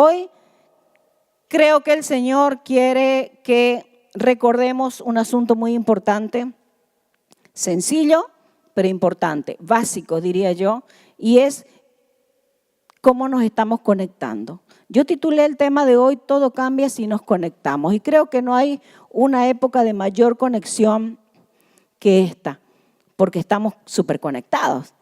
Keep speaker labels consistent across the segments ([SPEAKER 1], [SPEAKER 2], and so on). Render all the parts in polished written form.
[SPEAKER 1] Hoy creo que el Señor quiere que recordemos un asunto muy importante, sencillo, pero importante, básico diría yo, y es cómo nos estamos conectando. Yo titulé el tema de hoy, todo cambia si nos conectamos, y creo que no hay una época de mayor conexión que esta, porque estamos súper conectados.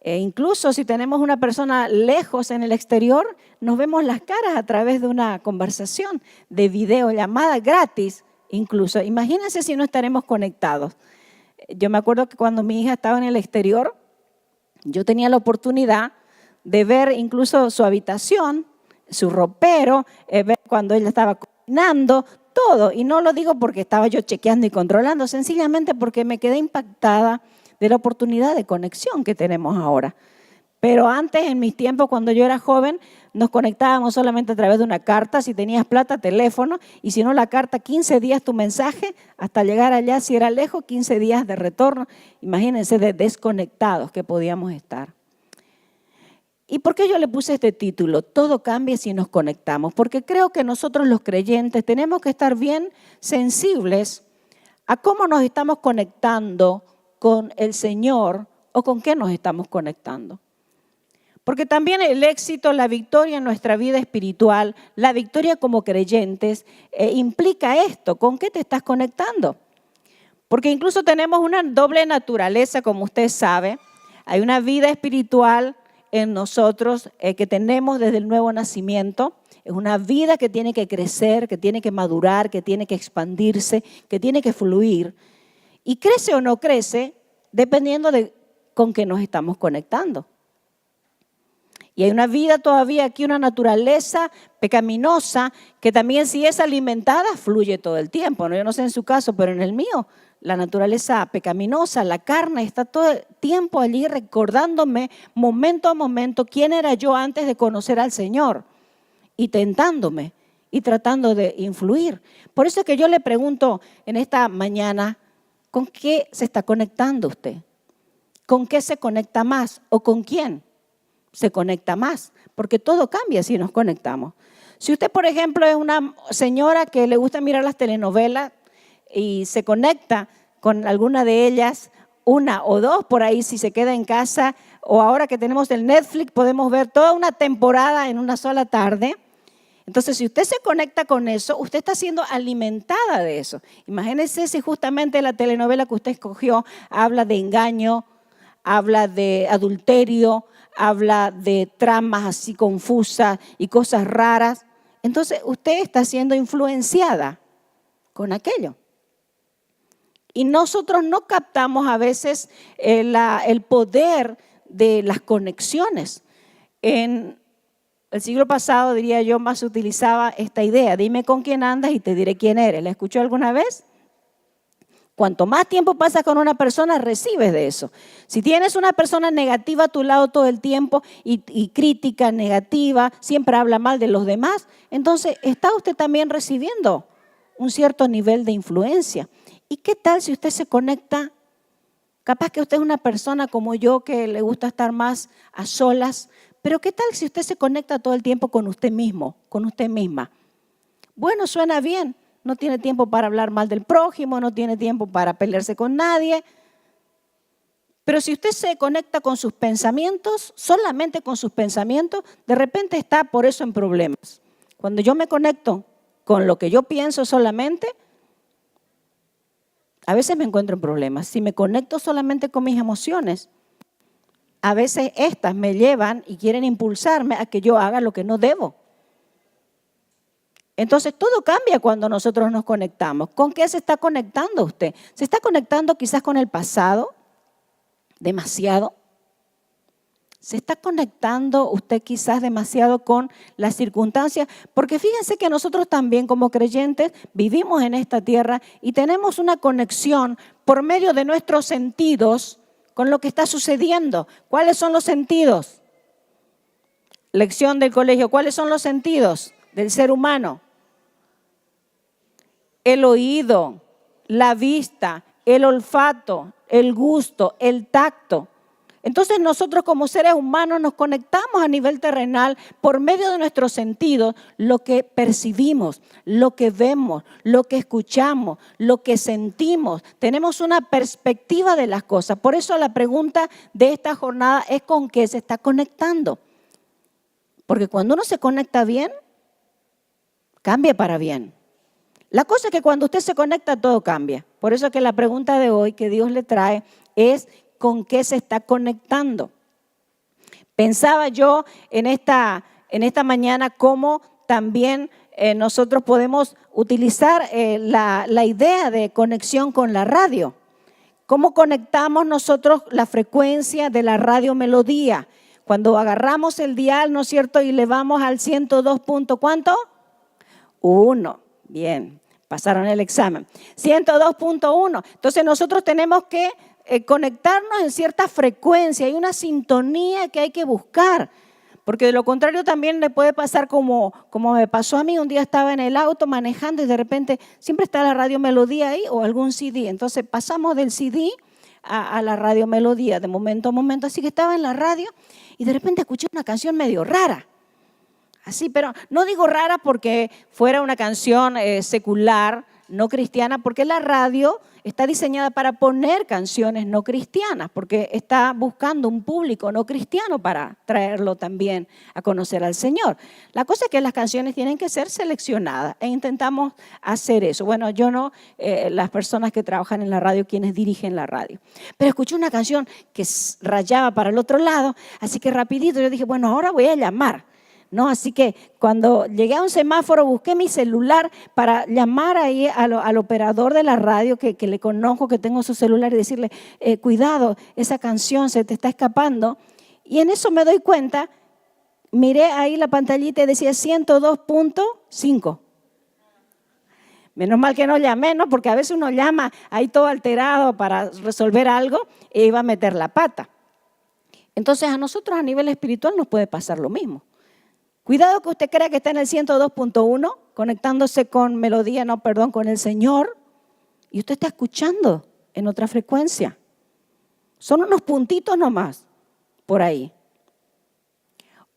[SPEAKER 1] Incluso si tenemos una persona lejos en el exterior, nos vemos las caras a través de una conversación, de videollamada gratis, incluso. Imagínense si no estaremos conectados. Yo me acuerdo que cuando mi hija estaba en el exterior, yo tenía la oportunidad de ver incluso su habitación, su ropero, ver cuando ella estaba cocinando, todo. Y no lo digo porque estaba yo chequeando y controlando, sencillamente porque me quedé impactada de la oportunidad de conexión que tenemos ahora. Pero antes, en mis tiempos, cuando yo era joven, nos conectábamos solamente a través de una carta. Si tenías plata, teléfono, y si no, la carta, 15 días tu mensaje, hasta llegar allá, si era lejos, 15 días de retorno. Imagínense de desconectados que podíamos estar. ¿Y por qué yo le puse este título? Todo cambia si nos conectamos. Porque creo que nosotros los creyentes tenemos que estar bien sensibles a cómo nos estamos conectando con el Señor o con qué nos estamos conectando. Porque también el éxito, la victoria en nuestra vida espiritual, la victoria como creyentes, implica esto, ¿con qué te estás conectando? Porque incluso tenemos una doble naturaleza, como usted sabe. Hay una vida espiritual en nosotros que tenemos desde el nuevo nacimiento. Es una vida que tiene que crecer, que tiene que madurar, que tiene que expandirse, que tiene que fluir. Y crece o no crece dependiendo de con qué nos estamos conectando. Y hay una vida todavía aquí, una naturaleza pecaminosa que también si es alimentada fluye todo el tiempo. ¿No? Yo no sé en su caso, pero en el mío la naturaleza pecaminosa, la carne está todo el tiempo allí recordándome momento a momento quién era yo antes de conocer al Señor y tentándome y tratando de influir. Por eso es que yo le pregunto en esta mañana, ¿con qué se está conectando usted? ¿Con qué se conecta más o con quién se conecta más? Porque todo cambia si nos conectamos. Si usted, por ejemplo, es una señora que le gusta mirar las telenovelas y se conecta con alguna de ellas, una o dos por ahí si se queda en casa, o ahora que tenemos el Netflix podemos ver toda una temporada en una sola tarde. Entonces, si usted se conecta con eso, usted está siendo alimentada de eso. Imagínese si justamente la telenovela que usted escogió habla de engaño, habla de adulterio, habla de tramas así confusas y cosas raras. Entonces, usted está siendo influenciada con aquello. Y nosotros no captamos a veces el poder de las conexiones. En el siglo pasado, diría yo, más se utilizaba esta idea. Dime con quién andas y te diré quién eres. ¿La escuchó alguna vez? Cuanto más tiempo pasas con una persona, recibes de eso. Si tienes una persona negativa a tu lado todo el tiempo y crítica, negativa, siempre habla mal de los demás, entonces está usted también recibiendo un cierto nivel de influencia. ¿Y qué tal si usted se conecta? Capaz que usted es una persona como yo que le gusta estar más a solas, pero ¿qué tal si usted se conecta todo el tiempo con usted mismo, con usted misma? Bueno, suena bien. No tiene tiempo para hablar mal del prójimo, no tiene tiempo para pelearse con nadie. Pero si usted se conecta con sus pensamientos, solamente con sus pensamientos, de repente está por eso en problemas. Cuando yo me conecto con lo que yo pienso solamente, a veces me encuentro en problemas. Si me conecto solamente con mis emociones, a veces estas me llevan y quieren impulsarme a que yo haga lo que no debo. Entonces todo cambia cuando nosotros nos conectamos. ¿Con qué se está conectando usted? ¿Se está conectando quizás con el pasado? ¿Demasiado? ¿Se está conectando usted quizás demasiado con las circunstancias? Porque fíjense que nosotros también como creyentes vivimos en esta tierra y tenemos una conexión por medio de nuestros sentidos con lo que está sucediendo. ¿Cuáles son los sentidos? Lección del colegio. ¿Cuáles son los sentidos del ser humano? El oído, la vista, el olfato, el gusto, el tacto. Entonces nosotros como seres humanos nos conectamos a nivel terrenal por medio de nuestros sentidos, lo que percibimos, lo que vemos, lo que escuchamos, lo que sentimos. Tenemos una perspectiva de las cosas. Por eso la pregunta de esta jornada es ¿con qué se está conectando? Porque cuando uno se conecta bien, cambia para bien. La cosa es que cuando usted se conecta todo cambia. Por eso que la pregunta de hoy que Dios le trae es ¿con qué se está conectando? Pensaba yo en esta mañana cómo también nosotros podemos utilizar la idea de conexión con la radio. ¿Cómo conectamos nosotros la frecuencia de la radio Melodía? Cuando agarramos el dial, ¿no es cierto? Y le vamos al 102 punto, ¿cuánto? 1. Bien, pasaron el examen. 102.1. Entonces nosotros tenemos que conectarnos en cierta frecuencia. Hay una sintonía que hay que buscar. Porque de lo contrario también le puede pasar como me pasó a mí. Un día estaba en el auto manejando y de repente siempre está la radio Melodía ahí o algún CD. Entonces pasamos del CD a la radio Melodía de momento a momento. Así que estaba en la radio y de repente escuché una canción medio rara. Así, pero no digo rara porque fuera una canción secular, no cristiana, porque la radio está diseñada para poner canciones no cristianas, porque está buscando un público no cristiano para traerlo también a conocer al Señor. La cosa es que las canciones tienen que ser seleccionadas e intentamos hacer eso. Bueno, yo no, las personas que trabajan en la radio, quienes dirigen la radio. Pero escuché una canción que rayaba para el otro lado, así que rapidito yo dije, bueno, ahora voy a llamar. ¿No? Así que cuando llegué a un semáforo busqué mi celular para llamar ahí al operador de la radio que le conozco, que tengo su celular y decirle, cuidado, esa canción se te está escapando. Y en eso me doy cuenta, miré ahí la pantallita y decía 102.5. Menos mal que no llamé, ¿no? Porque a veces uno llama ahí todo alterado para resolver algo e iba a meter la pata. Entonces a nosotros a nivel espiritual nos puede pasar lo mismo. Cuidado que usted crea que está en el 102.1, conectándose con melodía, no, perdón, con el Señor, y usted está escuchando en otra frecuencia. Son unos puntitos nomás por ahí.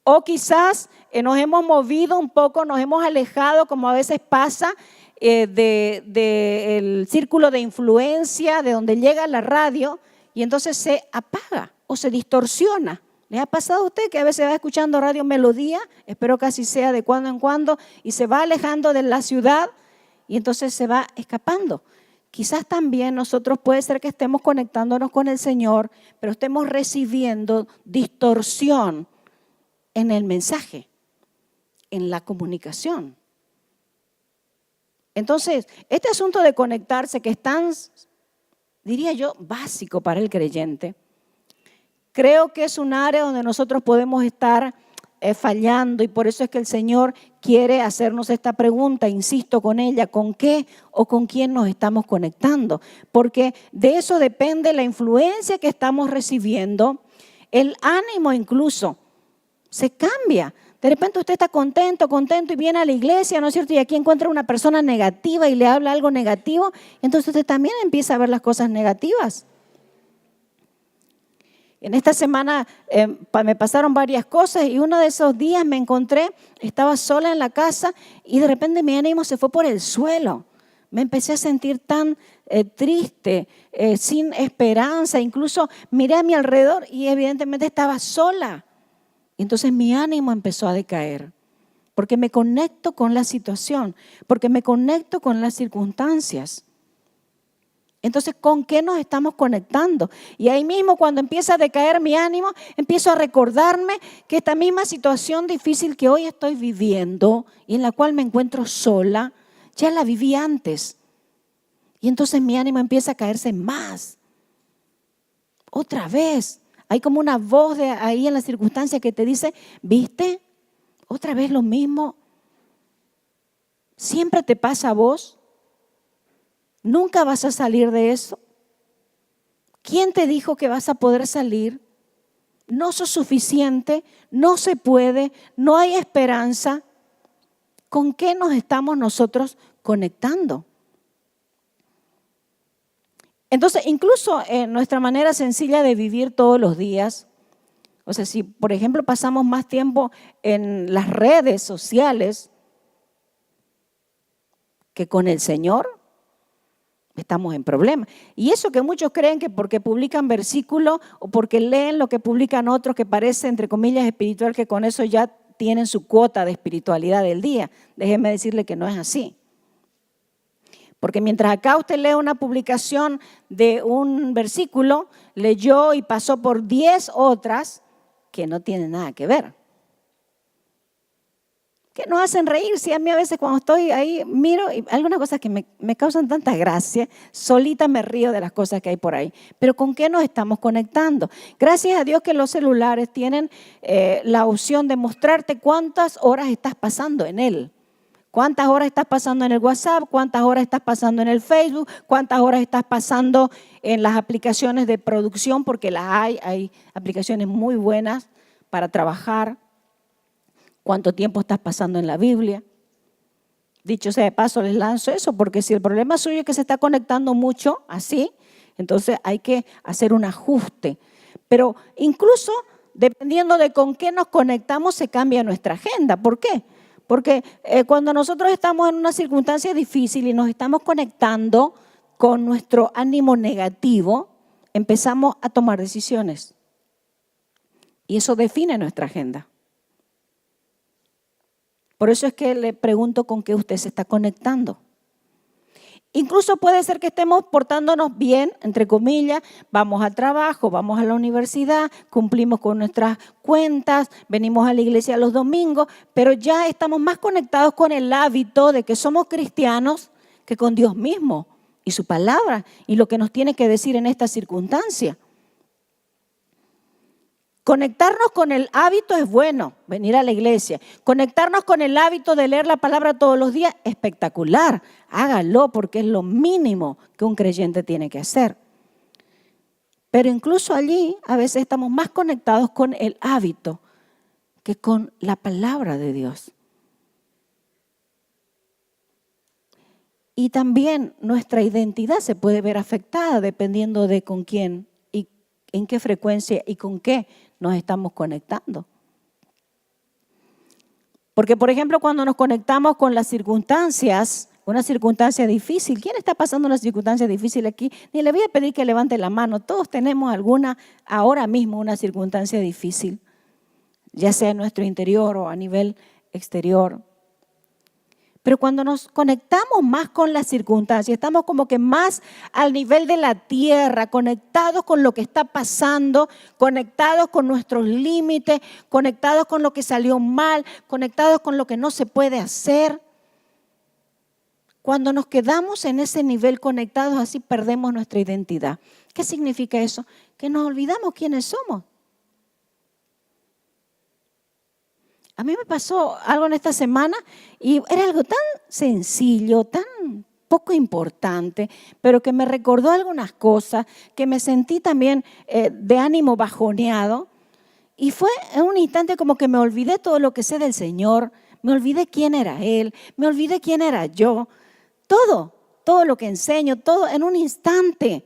[SPEAKER 1] O quizás nos hemos movido un poco, nos hemos alejado, como a veces pasa, del círculo de influencia, de donde llega la radio, y entonces se apaga o se distorsiona. ¿Le ha pasado a usted que a veces va escuchando radio Melodía? Espero que así sea de cuando en cuando y se va alejando de la ciudad y entonces se va escapando. Quizás también nosotros puede ser que estemos conectándonos con el Señor, pero estemos recibiendo distorsión en el mensaje, en la comunicación. Entonces, este asunto de conectarse que es tan, diría yo, básico para el creyente, creo que es un área donde nosotros podemos estar fallando y por eso es que el Señor quiere hacernos esta pregunta, insisto con ella, ¿con qué o con quién nos estamos conectando? Porque de eso depende la influencia que estamos recibiendo, el ánimo incluso se cambia. De repente usted está contento y viene a la iglesia, ¿no es cierto? Y aquí encuentra una persona negativa y le habla algo negativo, entonces usted también empieza a ver las cosas negativas. En esta semana me pasaron varias cosas y uno de esos días me encontré, estaba sola en la casa y de repente mi ánimo se fue por el suelo. Me empecé a sentir tan triste, sin esperanza, incluso miré a mi alrededor y evidentemente estaba sola. Entonces mi ánimo empezó a decaer porque me conecto con la situación, porque me conecto con las circunstancias. Entonces, ¿con qué nos estamos conectando? Y ahí mismo, cuando empieza a decaer mi ánimo, empiezo a recordarme que esta misma situación difícil que hoy estoy viviendo y en la cual me encuentro sola, ya la viví antes. Y entonces mi ánimo empieza a caerse más. Otra vez. Hay como una voz de ahí en la circunstancia que te dice, ¿viste? Otra vez lo mismo. ¿Siempre te pasa a vos? ¿Nunca vas a salir de eso? ¿Quién te dijo que vas a poder salir? No sos suficiente, no se puede, no hay esperanza. ¿Con qué nos estamos nosotros conectando? Entonces, incluso en nuestra manera sencilla de vivir todos los días, o sea, si por ejemplo pasamos más tiempo en las redes sociales que con el Señor, estamos en problemas. Y eso que muchos creen que porque publican versículos o porque leen lo que publican otros que parece, entre comillas, espiritual, que con eso ya tienen su cuota de espiritualidad del día. Déjenme decirle que no es así. Porque mientras acá usted lee una publicación de un versículo, leyó y pasó por 10 otras que no tienen nada que ver. Que nos hacen reír. Si a mí a veces cuando estoy ahí miro y algunas cosas que me causan tanta gracia, solita me río de las cosas que hay por ahí. Pero ¿con qué nos estamos conectando? Gracias a Dios que los celulares tienen la opción de mostrarte cuántas horas estás pasando en él. ¿Cuántas horas estás pasando en el WhatsApp? ¿Cuántas horas estás pasando en el Facebook? ¿Cuántas horas estás pasando en las aplicaciones de producción? Porque las hay aplicaciones muy buenas para trabajar. ¿Cuánto tiempo estás pasando en la Biblia? Dicho sea de paso, les lanzo eso, porque si el problema suyo es que se está conectando mucho así, entonces hay que hacer un ajuste. Pero incluso dependiendo de con qué nos conectamos, se cambia nuestra agenda. ¿Por qué? Porque cuando nosotros estamos en una circunstancia difícil y nos estamos conectando con nuestro ánimo negativo, empezamos a tomar decisiones. Y eso define nuestra agenda. Por eso es que le pregunto con qué usted se está conectando. Incluso puede ser que estemos portándonos bien, entre comillas, vamos al trabajo, vamos a la universidad, cumplimos con nuestras cuentas, venimos a la iglesia los domingos, pero ya estamos más conectados con el hábito de que somos cristianos que con Dios mismo y su palabra y lo que nos tiene que decir en esta circunstancia. Conectarnos con el hábito es bueno, venir a la iglesia. Conectarnos con el hábito de leer la palabra todos los días, espectacular. Hágalo porque es lo mínimo que un creyente tiene que hacer. Pero incluso allí a veces estamos más conectados con el hábito que con la palabra de Dios. Y también nuestra identidad se puede ver afectada dependiendo de con quién y en qué frecuencia y con qué nos estamos conectando. Porque, por ejemplo, cuando nos conectamos con las circunstancias, una circunstancia difícil, ¿quién está pasando una circunstancia difícil aquí? Ni le voy a pedir que levante la mano, todos tenemos ahora mismo una circunstancia difícil, ya sea en nuestro interior o a nivel exterior. Pero cuando nos conectamos más con las circunstancias, estamos como que más al nivel de la tierra, conectados con lo que está pasando, conectados con nuestros límites, conectados con lo que salió mal, conectados con lo que no se puede hacer. Cuando nos quedamos en ese nivel conectados, así perdemos nuestra identidad. ¿Qué significa eso? Que nos olvidamos quiénes somos. A mí me pasó algo en esta semana y era algo tan sencillo, tan poco importante, pero que me recordó algunas cosas, que me sentí también de ánimo bajoneado. Y fue en un instante como que me olvidé todo lo que sé del Señor, me olvidé quién era Él, me olvidé quién era yo. Todo lo que enseño, todo en un instante.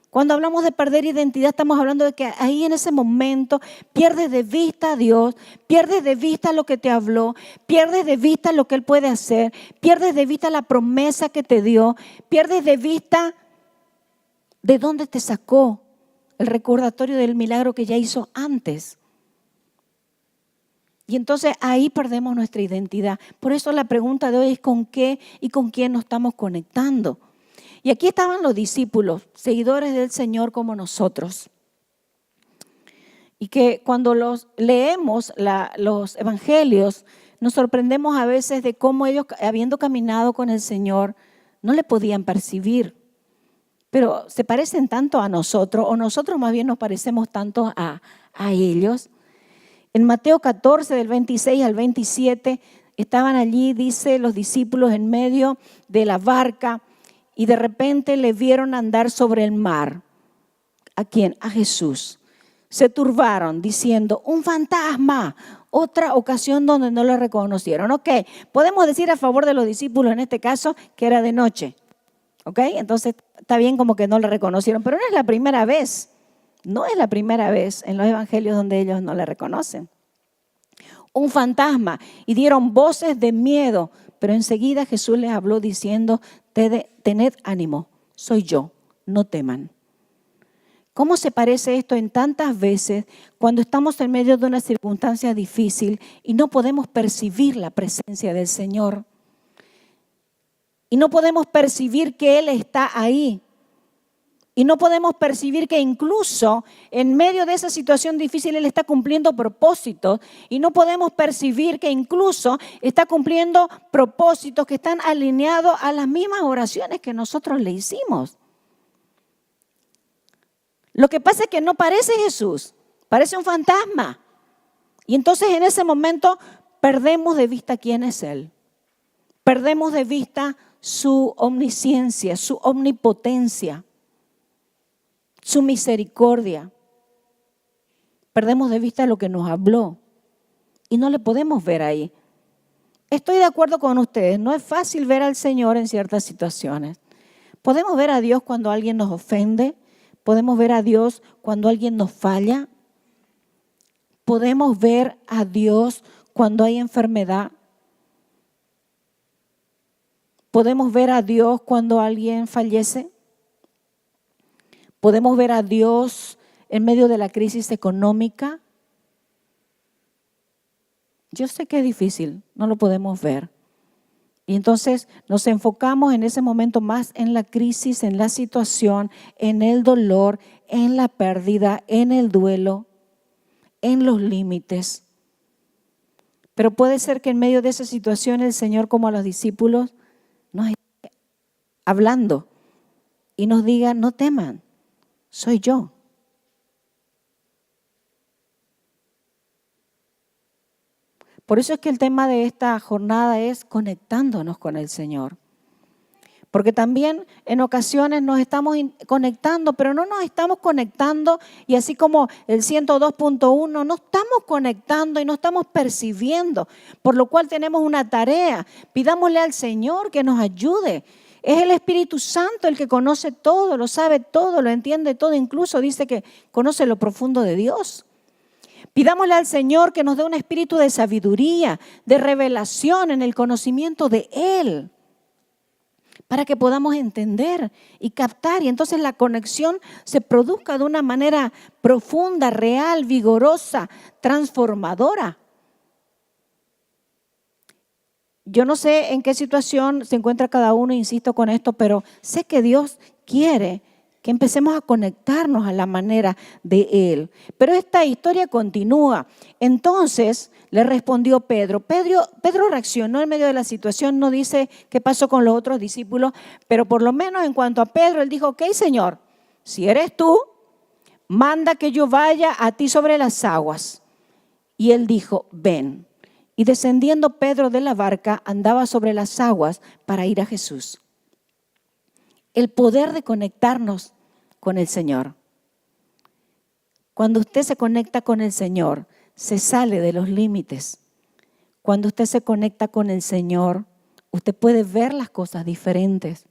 [SPEAKER 1] Cuando hablamos de perder identidad, estamos hablando de que ahí en ese momento pierdes de vista a Dios, pierdes de vista lo que te habló, pierdes de vista lo que Él puede hacer, pierdes de vista la promesa que te dio, pierdes de vista de dónde te sacó el recordatorio del milagro que ya hizo antes. Y entonces ahí perdemos nuestra identidad. Por eso la pregunta de hoy es ¿con qué y con quién nos estamos conectando? Y aquí estaban los discípulos, seguidores del Señor como nosotros. Y que cuando leemos los evangelios, nos sorprendemos a veces de cómo ellos, habiendo caminado con el Señor, no le podían percibir. Pero se parecen tanto a nosotros, o nosotros más bien nos parecemos tanto a ellos. En Mateo 14, del 26 al 27, estaban allí, dice, los discípulos en medio de la barca, y de repente le vieron andar sobre el mar. ¿A quién? A Jesús. Se turbaron diciendo, un fantasma. Otra ocasión donde no lo reconocieron. Ok, podemos decir a favor de los discípulos en este caso que era de noche. Ok, entonces está bien como que no le reconocieron, pero no es la primera vez. No es la primera vez en los evangelios donde ellos no le reconocen. Un fantasma y dieron voces de miedo, pero enseguida Jesús les habló diciendo, tened ánimo, soy yo, no teman. ¿Cómo se parece esto en tantas veces cuando estamos en medio de una circunstancia difícil y no podemos percibir la presencia del Señor? Y no podemos percibir que Él está ahí. Y no podemos percibir que incluso en medio de esa situación difícil Él está cumpliendo propósitos. Y no podemos percibir que incluso está cumpliendo propósitos que están alineados a las mismas oraciones que nosotros le hicimos. Lo que pasa es que no parece Jesús, parece un fantasma. Y entonces en ese momento perdemos de vista quién es Él. Perdemos de vista su omnisciencia, su omnipotencia, su misericordia. Perdemos de vista lo que nos habló y no le podemos ver ahí. Estoy de acuerdo con ustedes, no es fácil ver al Señor en ciertas situaciones. Podemos ver a Dios cuando alguien nos ofende, podemos ver a Dios cuando alguien nos falla, podemos ver a Dios cuando hay enfermedad, podemos ver a Dios cuando alguien fallece. Podemos ver a Dios en medio de la crisis económica. Yo sé que es difícil, no lo podemos ver. Y entonces nos enfocamos en ese momento más en la crisis, en la situación, en el dolor, en la pérdida, en el duelo, en los límites. Pero puede ser que en medio de esa situación el Señor, como a los discípulos, nos esté hablando y nos diga, no teman. Soy yo. Por eso es que el tema de esta jornada es conectándonos con el Señor. Porque también en ocasiones nos estamos conectando, pero no nos estamos conectando y así como el 102.1, no estamos conectando y no estamos percibiendo, por lo cual tenemos una tarea. Pidámosle al Señor que nos ayude. Es el Espíritu Santo el que conoce todo, lo sabe todo, lo entiende todo, incluso dice que conoce lo profundo de Dios. Pidámosle al Señor que nos dé un espíritu de sabiduría, de revelación en el conocimiento de Él, para que podamos entender y captar y entonces la conexión se produzca de una manera profunda, real, vigorosa, transformadora. Yo no sé en qué situación se encuentra cada uno, insisto con esto, pero sé que Dios quiere que empecemos a conectarnos a la manera de Él. Pero esta historia continúa. Entonces le respondió Pedro. Pedro reaccionó en medio de la situación, no dice qué pasó con los otros discípulos, pero por lo menos en cuanto a Pedro, él dijo, ok, Señor, si eres tú, manda que yo vaya a ti sobre las aguas. Y él dijo, ven. Y descendiendo Pedro de la barca, andaba sobre las aguas para ir a Jesús. El poder de conectarnos con el Señor. Cuando usted se conecta con el Señor, se sale de los límites. Cuando usted se conecta con el Señor, usted puede ver las cosas diferentes.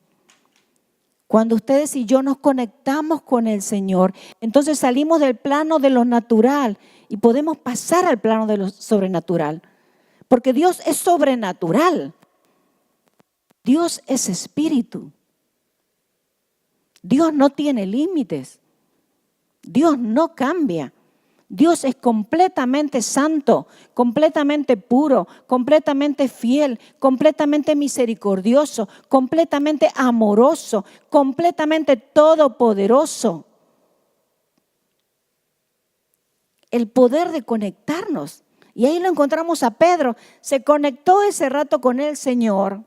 [SPEAKER 1] Cuando ustedes y yo nos conectamos con el Señor, entonces salimos del plano de lo natural y podemos pasar al plano de lo sobrenatural. Porque Dios es sobrenatural. Dios es espíritu. Dios no tiene límites. Dios no cambia. Dios es completamente santo, completamente puro, completamente fiel, completamente misericordioso, completamente amoroso, completamente todopoderoso. El poder de conectarnos. Y ahí lo encontramos a Pedro. Se conectó ese rato con el Señor.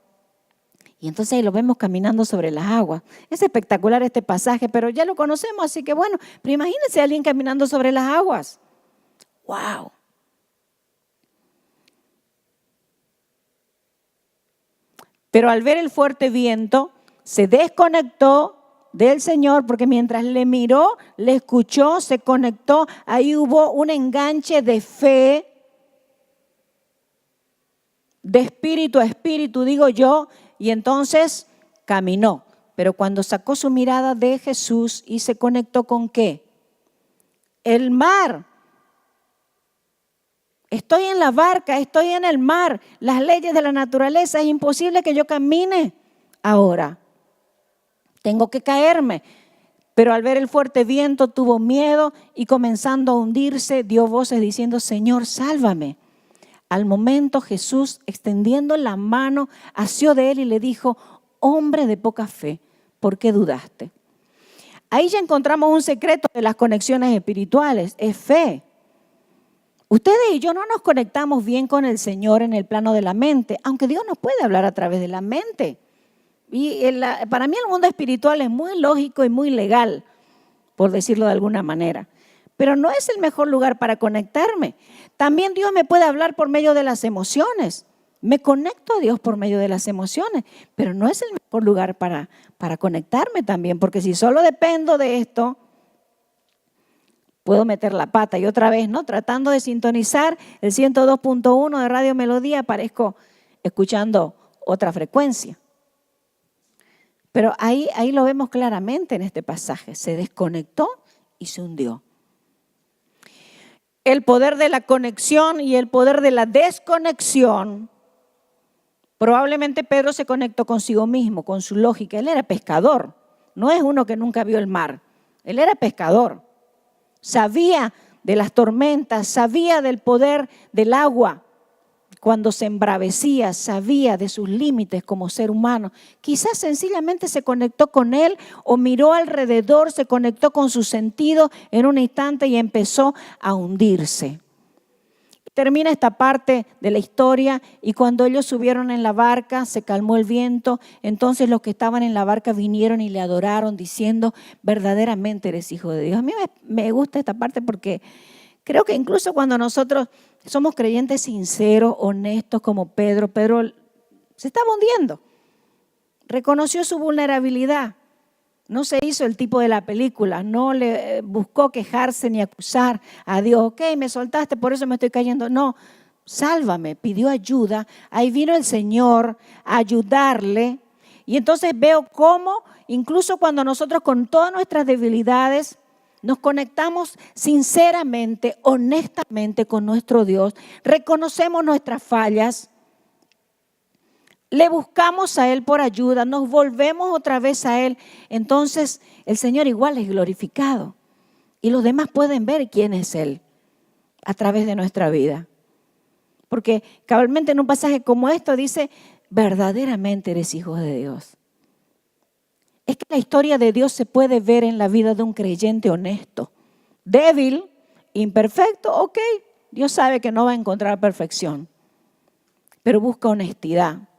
[SPEAKER 1] Y entonces ahí lo vemos caminando sobre las aguas. Es espectacular este pasaje, pero ya lo conocemos, así que bueno, pero imagínense a alguien caminando sobre las aguas. ¡Wow! Pero al ver el fuerte viento, se desconectó del Señor, porque mientras le miró, le escuchó, se conectó. Ahí hubo un enganche de fe, de espíritu a espíritu, digo yo, y entonces caminó. pero cuando sacó su mirada de Jesús y se conectó con ¿qué? El mar. Estoy en la barca, estoy en el mar. Las leyes de la naturaleza, es imposible que yo camine ahora. Tengo que caerme. Pero al ver el fuerte viento tuvo miedo y comenzando a hundirse dio voces diciendo, Señor, sálvame. Al momento Jesús, extendiendo la mano, asió de él y le dijo, hombre de poca fe, ¿por qué dudaste? Ahí ya encontramos un secreto de las conexiones espirituales, es fe. Ustedes y yo no nos conectamos bien con el Señor en el plano de la mente, aunque Dios nos puede hablar a través de la mente. Y para mí el mundo espiritual es muy lógico y muy legal, por decirlo de alguna manera. Pero no es el mejor lugar para conectarme. También Dios me puede hablar por medio de las emociones. Me conecto a Dios por medio de las emociones, pero no es el mejor lugar para conectarme también, porque si solo dependo de esto, puedo meter la pata. Y otra vez, ¿no? Tratando de sintonizar el 102.1 de Radio Melodía, aparezco escuchando otra frecuencia. Pero ahí lo vemos claramente en este pasaje. Se desconectó y se hundió. El poder de la conexión y el poder de la desconexión. Probablemente Pedro se conectó consigo mismo, con su lógica. Él era pescador. No es uno que nunca vio el mar. Él era pescador. Sabía de las tormentas, sabía del poder del agua. Cuando se embravecía, sabía de sus límites como ser humano. Quizás sencillamente se conectó con él o miró alrededor, se conectó con su sentido en un instante y empezó a hundirse. Termina esta parte de la historia y cuando ellos subieron en la barca, se calmó el viento. Entonces los que estaban en la barca vinieron y le adoraron diciendo, verdaderamente eres hijo de Dios. A mí me gusta esta parte porque creo que incluso cuando nosotros somos creyentes sinceros, honestos como Pedro se estaba hundiendo. Reconoció su vulnerabilidad. No se hizo el tipo de la película, no le buscó quejarse ni acusar a Dios. Ok, me soltaste, por eso me estoy cayendo. No, sálvame, pidió ayuda. Ahí vino el Señor a ayudarle. Y entonces veo cómo, incluso cuando nosotros con todas nuestras debilidades, nos conectamos sinceramente, honestamente con nuestro Dios, reconocemos nuestras fallas, le buscamos a Él por ayuda, nos volvemos otra vez a Él, entonces el Señor igual es glorificado y los demás pueden ver quién es Él a través de nuestra vida. Porque cabalmente en un pasaje como esto dice, verdaderamente eres hijo de Dios. Es que la historia de Dios se puede ver en la vida de un creyente honesto, débil, imperfecto, ok, Dios sabe que no va a encontrar perfección, pero busca honestidad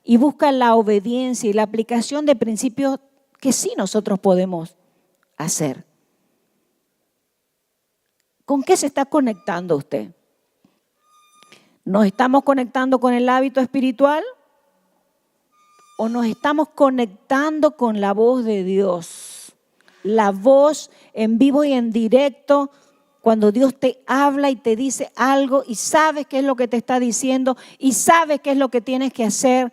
[SPEAKER 1] y busca la obediencia y la aplicación de principios que sí nosotros podemos hacer. ¿Con qué se está conectando usted? ¿Nos estamos conectando con el hábito espiritual? ¿O nos estamos conectando con la voz de Dios? La voz en vivo y en directo, cuando Dios te habla y te dice algo y sabes qué es lo que te está diciendo y sabes qué es lo que tienes que hacer.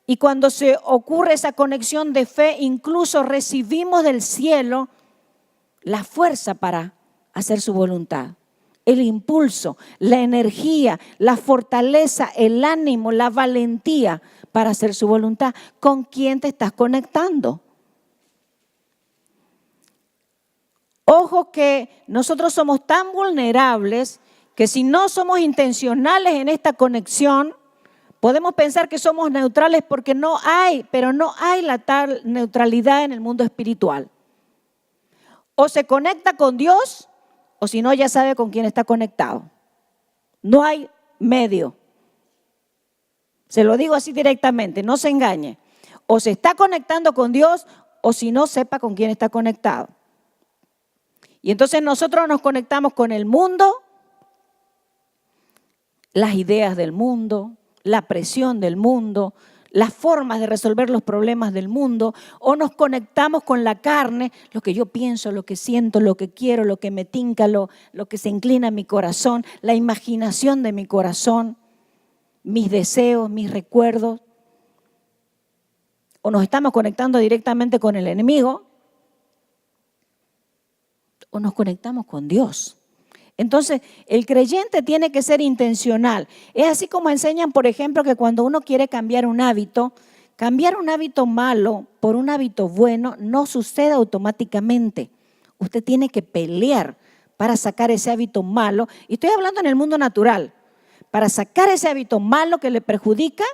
[SPEAKER 1] Y cuando se ocurre esa conexión de fe, incluso recibimos del cielo la fuerza para hacer su voluntad. El impulso, la energía, la fortaleza, el ánimo, la valentía para hacer su voluntad. ¿Con quién te estás conectando? Ojo que nosotros somos tan vulnerables que si no somos intencionales en esta conexión, podemos pensar que somos neutrales porque no hay la tal neutralidad en el mundo espiritual. O se conecta con Dios, o si no, ya sabe con quién está conectado. No hay medio. Se lo digo así directamente, no se engañe. O se está conectando con Dios, o si no, sepa con quién está conectado. Y entonces nosotros nos conectamos con el mundo, las ideas del mundo, la presión del mundo, las formas de resolver los problemas del mundo, o nos conectamos con la carne, lo que yo pienso, lo que siento, lo que quiero, lo que me tinca, lo que se inclina a mi corazón, la imaginación de mi corazón, mis deseos, mis recuerdos. o nos estamos conectando directamente con el enemigo, o nos conectamos con Dios. Entonces, el creyente tiene que ser intencional. Es así como enseñan, por ejemplo, que cuando uno quiere cambiar un hábito malo por un hábito bueno no sucede automáticamente. Usted tiene que pelear para sacar ese hábito malo. Y estoy hablando en el mundo natural. Para sacar ese hábito malo que le perjudica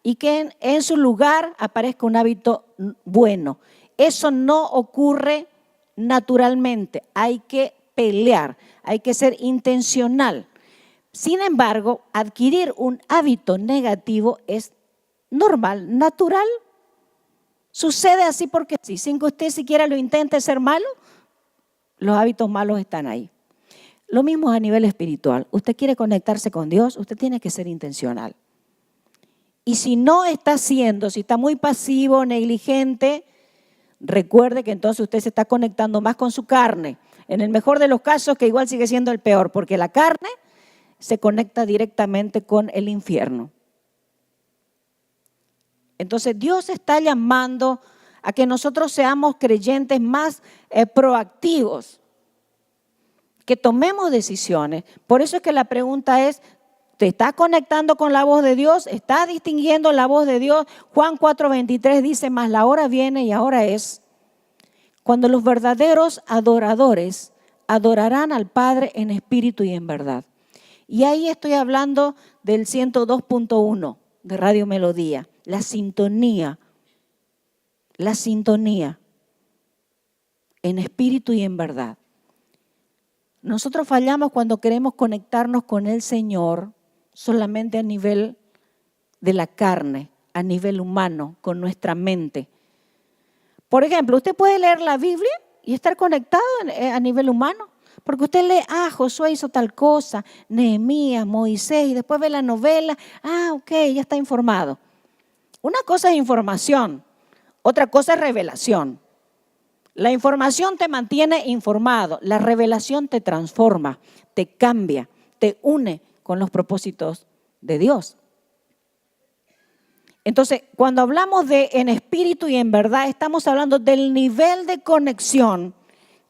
[SPEAKER 1] y que en su lugar aparezca un hábito bueno. Eso no ocurre naturalmente. Hay que pelear. Hay que ser intencional. Sin embargo, adquirir un hábito negativo es normal, natural. Sucede así porque sí. Sin que usted siquiera lo intente ser malo, los hábitos malos están ahí. Lo mismo a nivel espiritual. Usted quiere conectarse con Dios, usted tiene que ser intencional. Y si no está haciendo, si está muy pasivo, negligente, recuerde que entonces usted se está conectando más con su carne. En el mejor de los casos, que igual sigue siendo el peor, porque la carne se conecta directamente con el infierno. Entonces Dios está llamando a que nosotros seamos creyentes más proactivos, que tomemos decisiones. Por eso es que la pregunta es, ¿te estás conectando con la voz de Dios? ¿Estás distinguiendo la voz de Dios? Juan 4:23 dice, mas la hora viene y ahora es, cuando los verdaderos adoradores adorarán al Padre en espíritu y en verdad. Y ahí estoy hablando del 102.1 de Radio Melodía, la sintonía en espíritu y en verdad. Nosotros fallamos cuando queremos conectarnos con el Señor solamente a nivel de la carne, a nivel humano, con nuestra mente. Por ejemplo, usted puede leer la Biblia y estar conectado a nivel humano, porque usted lee, Josué hizo tal cosa, Nehemías, Moisés, y después ve la novela, ok, ya está informado. Una cosa es información, otra cosa es revelación. La información te mantiene informado, la revelación te transforma, te cambia, te une con los propósitos de Dios. Entonces, cuando hablamos de en espíritu y en verdad, estamos hablando del nivel de conexión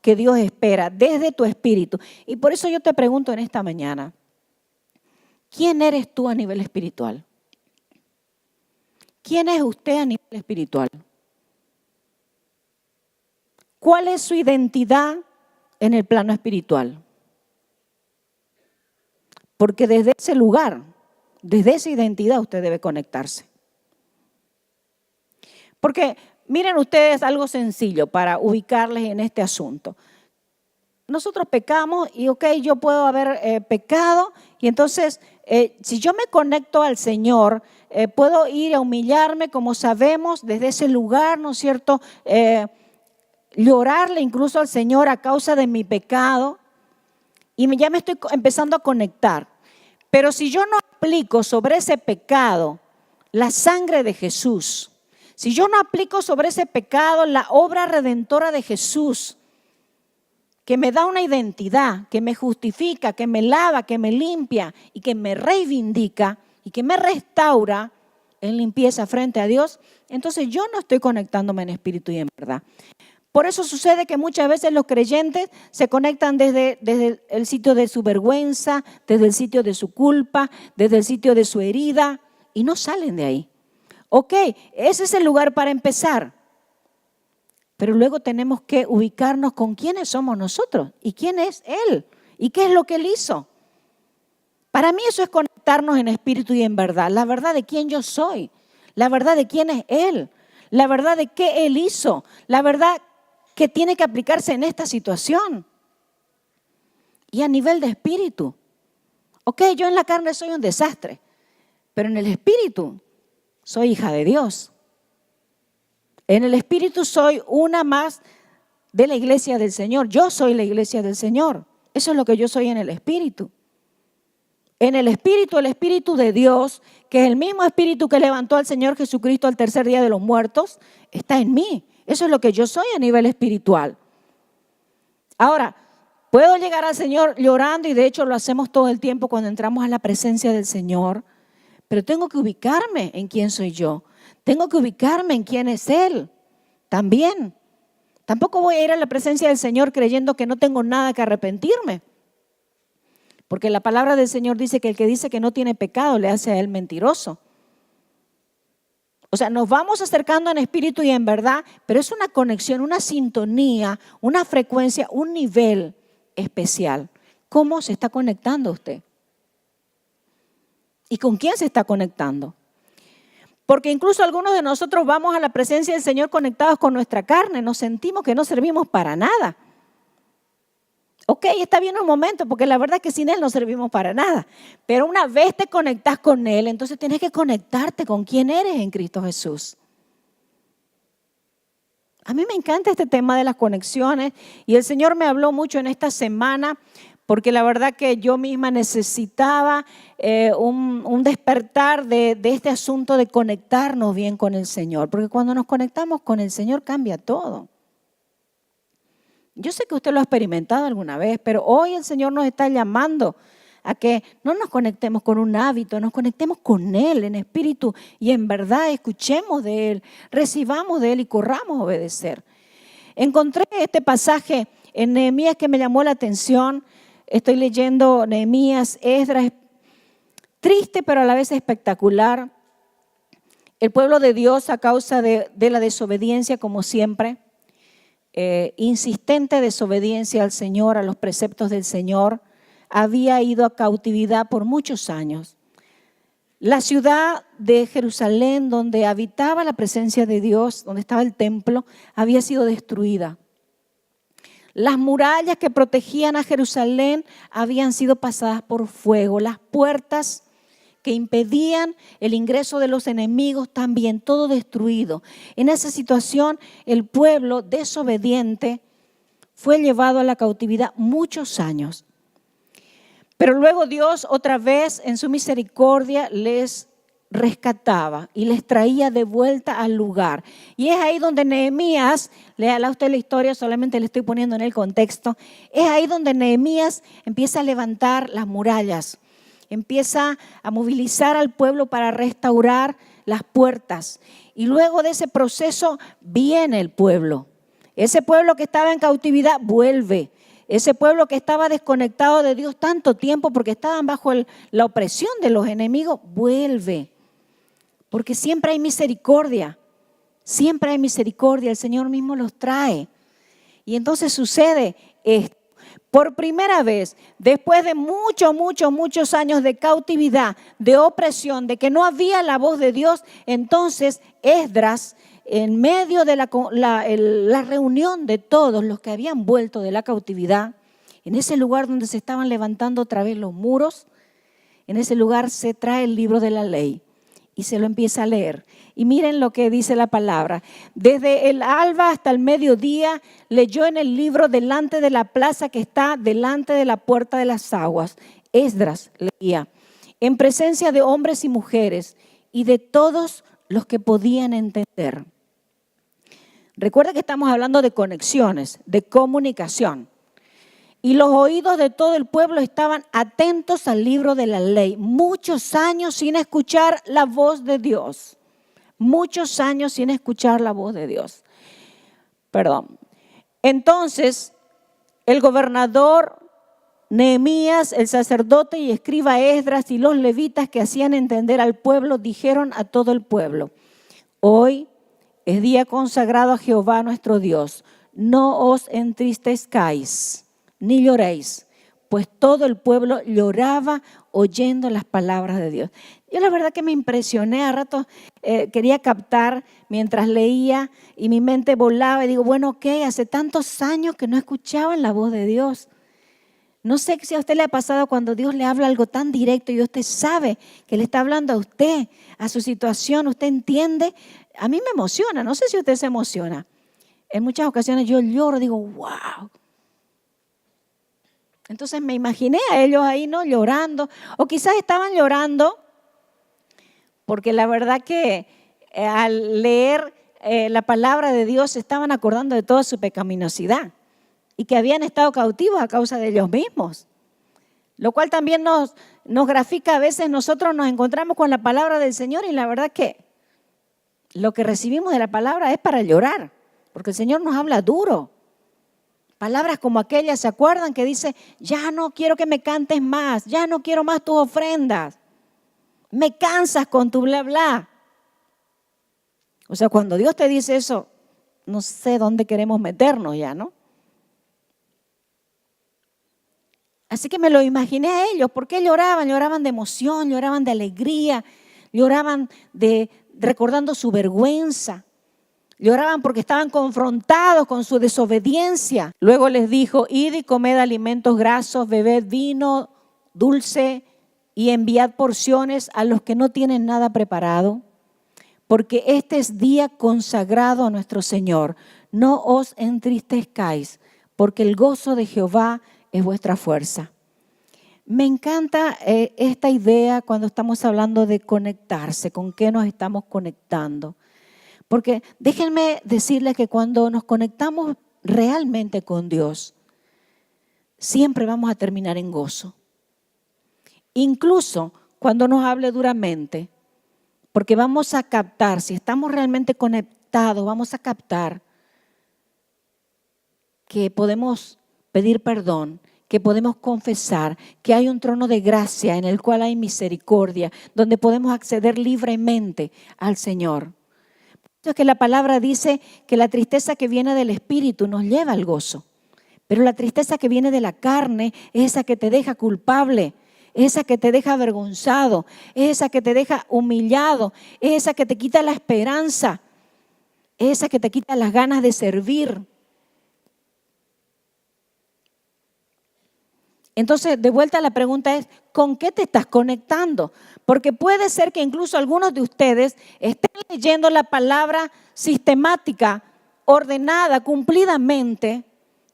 [SPEAKER 1] que Dios espera desde tu espíritu. Y por eso yo te pregunto en esta mañana, ¿quién eres tú a nivel espiritual? ¿Quién es usted a nivel espiritual? ¿Cuál es su identidad en el plano espiritual? Porque desde ese lugar, desde esa identidad usted debe conectarse. Porque miren ustedes algo sencillo para ubicarles en este asunto. Nosotros pecamos y yo puedo haber pecado y entonces si yo me conecto al Señor, puedo ir a humillarme como sabemos desde ese lugar, ¿no es cierto? Llorarle incluso al Señor a causa de mi pecado y ya me estoy empezando a conectar. Pero si yo no aplico sobre ese pecado la sangre de Jesús, si yo no aplico sobre ese pecado la obra redentora de Jesús, que me da una identidad, que me justifica, que me lava, que me limpia y que me reivindica y que me restaura en limpieza frente a Dios, entonces yo no estoy conectándome en espíritu y en verdad. Por eso sucede que muchas veces los creyentes se conectan desde el sitio de su vergüenza, desde el sitio de su culpa, desde el sitio de su herida y no salen de ahí. Ok, ese es el lugar para empezar. Pero luego tenemos que ubicarnos con quiénes somos nosotros y quién es Él y qué es lo que Él hizo. Para mí eso es conectarnos en espíritu y en verdad. La verdad de quién yo soy, la verdad de quién es Él, la verdad de qué Él hizo, la verdad que tiene que aplicarse en esta situación. Y a nivel de espíritu. Ok, yo en la carne soy un desastre, pero en el espíritu soy hija de Dios. En el espíritu soy una más de la iglesia del Señor. Yo soy la iglesia del Señor. Eso es lo que yo soy en el espíritu. En el espíritu de Dios, que es el mismo espíritu que levantó al Señor Jesucristo al tercer día de los muertos, está en mí. Eso es lo que yo soy a nivel espiritual. Ahora, puedo llegar al Señor llorando y de hecho lo hacemos todo el tiempo cuando entramos a la presencia del Señor, pero tengo que ubicarme en quién soy yo. Tengo que ubicarme en quién es Él también. Tampoco voy a ir a la presencia del Señor creyendo que no tengo nada que arrepentirme. Porque la palabra del Señor dice que el que dice que no tiene pecado le hace a Él mentiroso. O sea, nos vamos acercando en espíritu y en verdad, pero es una conexión, una sintonía, una frecuencia, un nivel especial. ¿Cómo se está conectando usted? ¿Y con quién se está conectando? Porque incluso algunos de nosotros vamos a la presencia del Señor conectados con nuestra carne, nos sentimos que no servimos para nada. Ok, está bien un momento, porque la verdad es que sin Él no servimos para nada. Pero una vez te conectas con Él, entonces tienes que conectarte con quién eres en Cristo Jesús. A mí me encanta este tema de las conexiones y el Señor me habló mucho en esta semana, porque la verdad que yo misma necesitaba un despertar de este asunto de conectarnos bien con el Señor. Porque cuando nos conectamos con el Señor cambia todo. Yo sé que usted lo ha experimentado alguna vez, pero hoy el Señor nos está llamando a que no nos conectemos con un hábito, nos conectemos con Él en espíritu y en verdad escuchemos de Él, recibamos de Él y corramos a obedecer. Encontré este pasaje en Nehemías que me llamó la atención. Estoy leyendo Nehemías, Esdras, triste pero a la vez espectacular. El pueblo de Dios a causa de la desobediencia, como siempre, insistente desobediencia al Señor, a los preceptos del Señor, había ido a cautividad por muchos años. La ciudad de Jerusalén, donde habitaba la presencia de Dios, donde estaba el templo, había sido destruida. Las murallas que protegían a Jerusalén habían sido pasadas por fuego. Las puertas que impedían el ingreso de los enemigos también, todo destruido. En esa situación, el pueblo desobediente fue llevado a la cautividad muchos años. Pero luego Dios otra vez en su misericordia les rescataba y les traía de vuelta al lugar. Y es ahí donde Nehemías, léala usted la historia, solamente le estoy poniendo en el contexto, es ahí donde Nehemías empieza a levantar las murallas, empieza a movilizar al pueblo para restaurar las puertas. Y luego de ese proceso viene el pueblo. Ese pueblo que estaba en cautividad vuelve. Ese pueblo que estaba desconectado de Dios tanto tiempo porque estaban bajo la opresión de los enemigos, vuelve. Porque siempre hay misericordia. Siempre hay misericordia. El Señor mismo los trae. Y entonces sucede esto. Por primera vez, después de muchos años de cautividad, de opresión, de que no había la voz de Dios, entonces Esdras, en medio de la reunión de todos los que habían vuelto de la cautividad, en ese lugar donde se estaban levantando otra vez los muros, en ese lugar se trae el libro de la ley y se lo empieza a leer. Y miren lo que dice la palabra. Desde el alba hasta el mediodía leyó en el libro delante de la plaza que está delante de la puerta de las aguas. Esdras leía en presencia de hombres y mujeres y de todos los que podían entender. Recuerda que estamos hablando de conexiones, de comunicación. Y los oídos de todo el pueblo estaban atentos al libro de la ley. Muchos años sin escuchar la voz de Dios. Muchos años sin escuchar la voz de Dios. Entonces, el gobernador Nehemías, el sacerdote y escriba Esdras y los levitas que hacían entender al pueblo, dijeron a todo el pueblo: hoy es día consagrado a Jehová nuestro Dios. No os entristezcáis ni lloréis, pues todo el pueblo lloraba oyendo las palabras de Dios. Yo la verdad que me impresioné, a rato quería captar mientras leía y mi mente volaba y digo, bueno, ok, hace tantos años que no escuchaban la voz de Dios. No sé si a usted le ha pasado cuando Dios le habla algo tan directo y usted sabe que le está hablando a usted, a su situación, usted entiende. A mí me emociona, no sé si usted se emociona. En muchas ocasiones yo lloro, digo, wow. Entonces me imaginé a ellos ahí, ¿no? Llorando. O quizás estaban llorando porque la verdad que al leer la palabra de Dios se estaban acordando de toda su pecaminosidad y que habían estado cautivos a causa de ellos mismos. Lo cual también nos grafica, a veces nosotros nos encontramos con la palabra del Señor y la verdad que lo que recibimos de la palabra es para llorar, porque el Señor nos habla duro. Palabras como aquellas, ¿se acuerdan? Que dice, ya no quiero que me cantes más, ya no quiero más tus ofrendas. Me cansas con tu bla bla. O sea, cuando Dios te dice eso, no sé dónde queremos meternos ya, ¿no? Así que me lo imaginé a ellos. ¿Por qué lloraban? Lloraban de emoción, lloraban de alegría, lloraban recordando su vergüenza. Lloraban porque estaban confrontados con su desobediencia. Luego les dijo, id y comed alimentos grasos, bebed vino dulce y enviad porciones a los que no tienen nada preparado, porque este es día consagrado a nuestro Señor. No os entristezcáis, porque el gozo de Jehová es vuestra fuerza. Me encanta esta idea cuando estamos hablando de conectarse, con qué nos estamos conectando. Porque déjenme decirles que cuando nos conectamos realmente con Dios, siempre vamos a terminar en gozo. Incluso cuando nos hable duramente, porque vamos a captar, si estamos realmente conectados, vamos a captar que podemos pedir perdón, que podemos confesar, que hay un trono de gracia en el cual hay misericordia, donde podemos acceder libremente al Señor. Es que la palabra dice que la tristeza que viene del espíritu nos lleva al gozo, pero la tristeza que viene de la carne es esa que te deja culpable, es esa que te deja avergonzado, es esa que te deja humillado, es esa que te quita la esperanza, es esa que te quita las ganas de servir. Entonces, de vuelta la pregunta es, ¿con qué te estás conectando? Porque puede ser que incluso algunos de ustedes estén leyendo la palabra sistemática, ordenada, cumplidamente,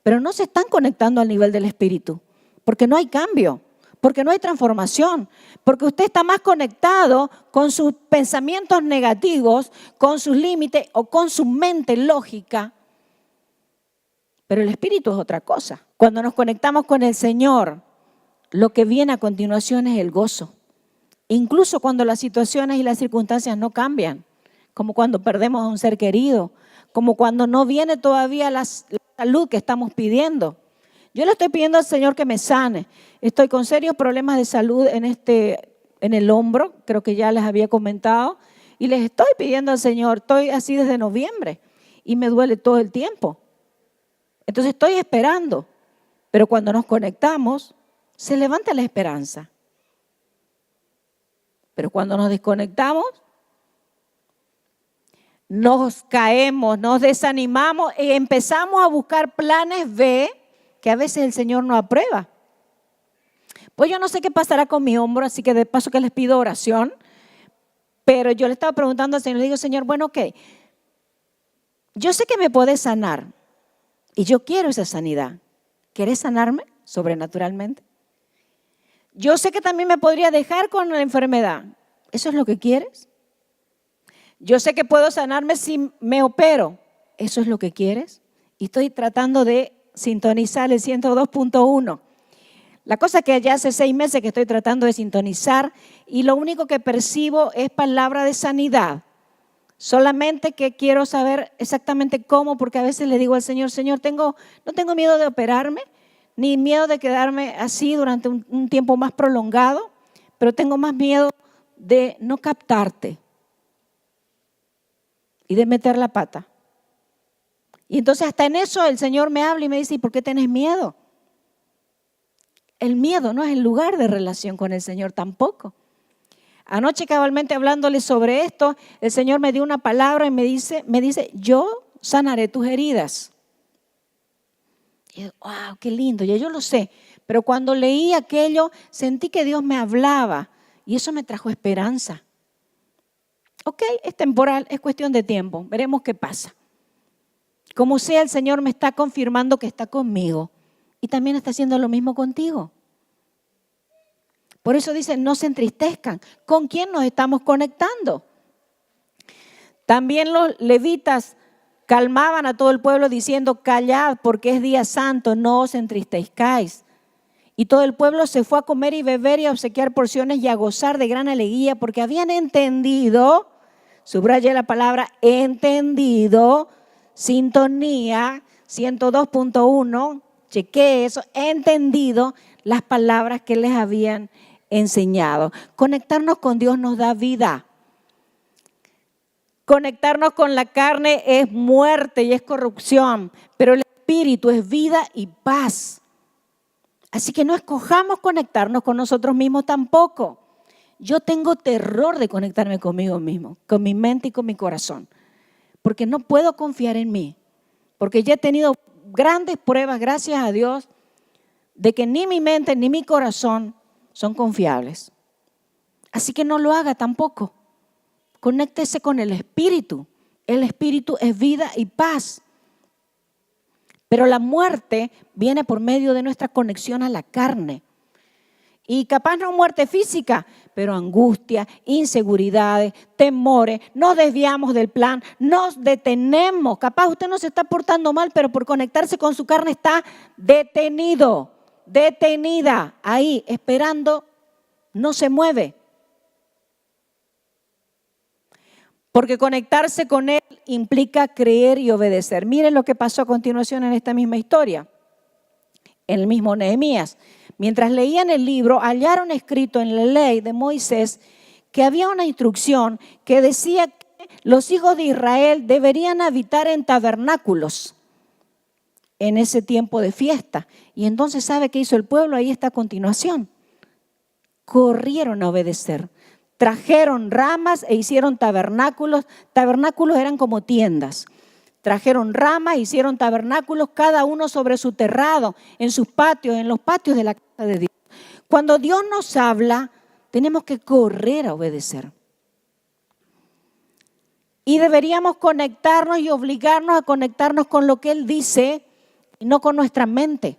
[SPEAKER 1] pero no se están conectando al nivel del Espíritu, porque no hay cambio, porque no hay transformación, porque usted está más conectado con sus pensamientos negativos, con sus límites o con su mente lógica. Pero el Espíritu es otra cosa. Cuando nos conectamos con el Señor, lo que viene a continuación es el gozo. Incluso cuando las situaciones y las circunstancias no cambian, como cuando perdemos a un ser querido, como cuando no viene todavía la salud que estamos pidiendo. Yo le estoy pidiendo al Señor que me sane. Estoy con serios problemas de salud en el hombro, creo que ya les había comentado, y les estoy pidiendo al Señor, estoy así desde noviembre y me duele todo el tiempo. Entonces estoy esperando, pero cuando nos conectamos, se levanta la esperanza. Pero cuando nos desconectamos, nos caemos, nos desanimamos y empezamos a buscar planes B que a veces el Señor no aprueba. Pues yo no sé qué pasará con mi hombro, así que de paso que les pido oración, pero yo le estaba preguntando al Señor, le digo, Señor, bueno, ok, yo sé que me puedes sanar y yo quiero esa sanidad. ¿Quieres sanarme sobrenaturalmente? Yo sé que también me podría dejar con la enfermedad. ¿Eso es lo que quieres? Yo sé que puedo sanarme si me opero. ¿Eso es lo que quieres? Y estoy tratando de sintonizar el 102.1. La cosa que ya hace 6 meses que estoy tratando de sintonizar y lo único que percibo es palabra de sanidad. Solamente que quiero saber exactamente cómo, porque a veces le digo al Señor, Señor, no tengo miedo de operarme, ni miedo de quedarme así durante un tiempo más prolongado, pero tengo más miedo de no captarte y de meter la pata. Y entonces hasta en eso el Señor me habla y me dice, ¿y por qué tenés miedo? El miedo no es el lugar de relación con el Señor tampoco. Anoche cabalmente hablándole sobre esto, el Señor me dio una palabra y me dice, yo sanaré tus heridas. Y yo, wow, qué lindo, ya yo lo sé. Pero cuando leí aquello, sentí que Dios me hablaba y eso me trajo esperanza. Ok, es temporal, es cuestión de tiempo, veremos qué pasa. Como sea, el Señor me está confirmando que está conmigo y también está haciendo lo mismo contigo. Por eso dice, no se entristezcan. ¿Con quién nos estamos conectando? También los levitas calmaban a todo el pueblo diciendo, callad porque es día santo, no os entristezcáis. Y todo el pueblo se fue a comer y beber y a obsequiar porciones y a gozar de gran alegría porque habían entendido subraya la palabra entendido, sintonía 102.1, chequee eso, entendido las palabras que les habían enseñado. Conectarnos con Dios nos da vida. Conectarnos con la carne es muerte y es corrupción, pero el espíritu es vida y paz. Así que no escojamos conectarnos con nosotros mismos tampoco. Yo tengo terror de conectarme conmigo mismo, con mi mente y con mi corazón, porque no puedo confiar en mí, porque ya he tenido grandes pruebas, gracias a Dios, de que ni mi mente ni mi corazón son confiables. Así que no lo haga tampoco. Conéctese con el Espíritu. El Espíritu es vida y paz. Pero la muerte viene por medio de nuestra conexión a la carne. Y capaz no muerte física, pero angustia, inseguridades, temores, nos desviamos del plan, nos detenemos. Capaz usted no se está portando mal, pero por conectarse con su carne está detenido, detenida, ahí, esperando, no se mueve. Porque conectarse con Él implica creer y obedecer. Miren lo que pasó a continuación en esta misma historia, en el mismo Nehemías. Mientras leían el libro, hallaron escrito en la ley de Moisés que había una instrucción que decía que los hijos de Israel deberían habitar en tabernáculos en ese tiempo de fiesta. Y entonces, ¿sabe qué hizo el pueblo? Ahí está a continuación. Corrieron a obedecer. Trajeron ramas e hicieron tabernáculos. Tabernáculos eran como tiendas. Trajeron ramas, hicieron tabernáculos, cada uno sobre su terrado, en sus patios, en los patios de la casa de Dios. Cuando Dios nos habla, tenemos que correr a obedecer. Y deberíamos conectarnos y obligarnos a conectarnos con lo que Él dice y no con nuestra mente.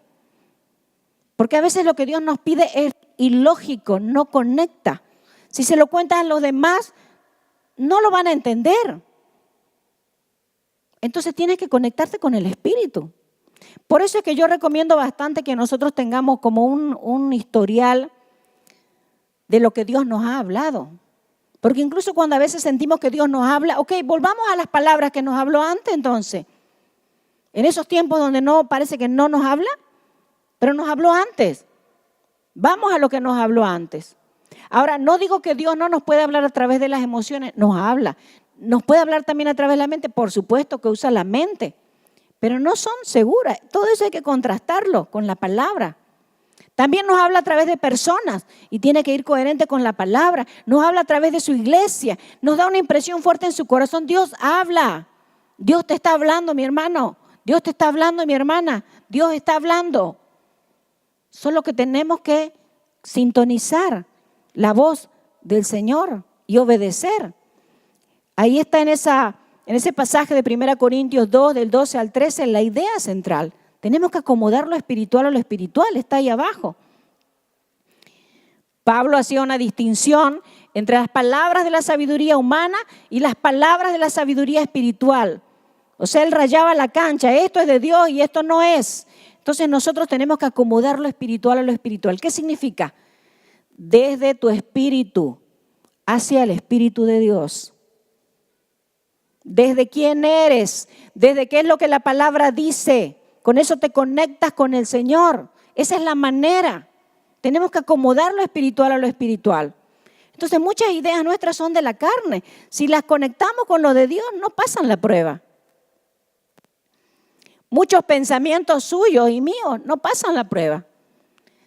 [SPEAKER 1] Porque a veces lo que Dios nos pide es ilógico, no conecta. Si se lo cuentan a los demás, no lo van a entender. Entonces tienes que conectarte con el Espíritu. Por eso es que yo recomiendo bastante que nosotros tengamos como un historial de lo que Dios nos ha hablado. Porque incluso cuando a veces sentimos que Dios nos habla, ok, volvamos a las palabras que nos habló antes entonces. En esos tiempos donde no parece que no nos habla, pero nos habló antes. Vamos a lo que nos habló antes. Ahora, no digo que Dios no nos puede hablar a través de las emociones, nos habla. Nos puede hablar también a través de la mente, por supuesto que usa la mente, pero no son seguras. Todo eso hay que contrastarlo con la palabra. También nos habla a través de personas y tiene que ir coherente con la palabra. Nos habla a través de su iglesia, nos da una impresión fuerte en su corazón. Dios habla, Dios te está hablando, mi hermano, Dios te está hablando, mi hermana, Dios está hablando. Solo que tenemos que sintonizar la voz del Señor y obedecer. Ahí está en ese pasaje de 1 Corintios 2, del 12 al 13, la idea central. Tenemos que acomodar lo espiritual a lo espiritual, está ahí abajo. Pablo hacía una distinción entre las palabras de la sabiduría humana y las palabras de la sabiduría espiritual. O sea, él rayaba la cancha, esto es de Dios y esto no es. Entonces nosotros tenemos que acomodar lo espiritual a lo espiritual. ¿Qué significa? Desde tu espíritu hacia el Espíritu de Dios. Desde quién eres, desde qué es lo que la palabra dice. Con eso te conectas con el Señor. Esa es la manera. Tenemos que acomodar lo espiritual a lo espiritual. Entonces muchas ideas nuestras son de la carne. Si las conectamos con lo de Dios, no pasan la prueba. Muchos pensamientos suyos y míos no pasan la prueba.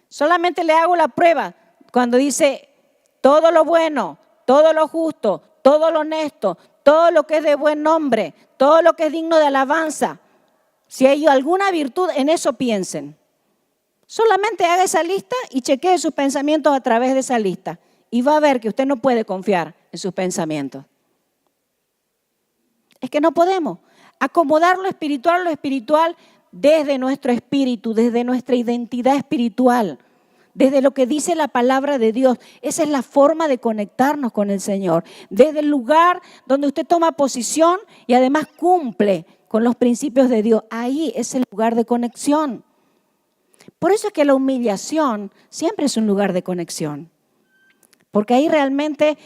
[SPEAKER 1] Solamente le hago la prueba cuando dice todo lo bueno, todo lo justo, todo lo honesto, todo lo que es de buen nombre, todo lo que es digno de alabanza. Si hay alguna virtud, en eso piensen. Solamente haga esa lista y chequee sus pensamientos a través de esa lista. Y va a ver que usted no puede confiar en sus pensamientos. Es que no podemos acomodar lo espiritual a lo espiritual desde nuestro espíritu, desde nuestra identidad espiritual, desde lo que dice la palabra de Dios. Esa es la forma de conectarnos con el Señor. Desde el lugar donde usted toma posición y además cumple con los principios de Dios. Ahí es el lugar de conexión. Por eso es que la humillación siempre es un lugar de conexión. Porque ahí realmente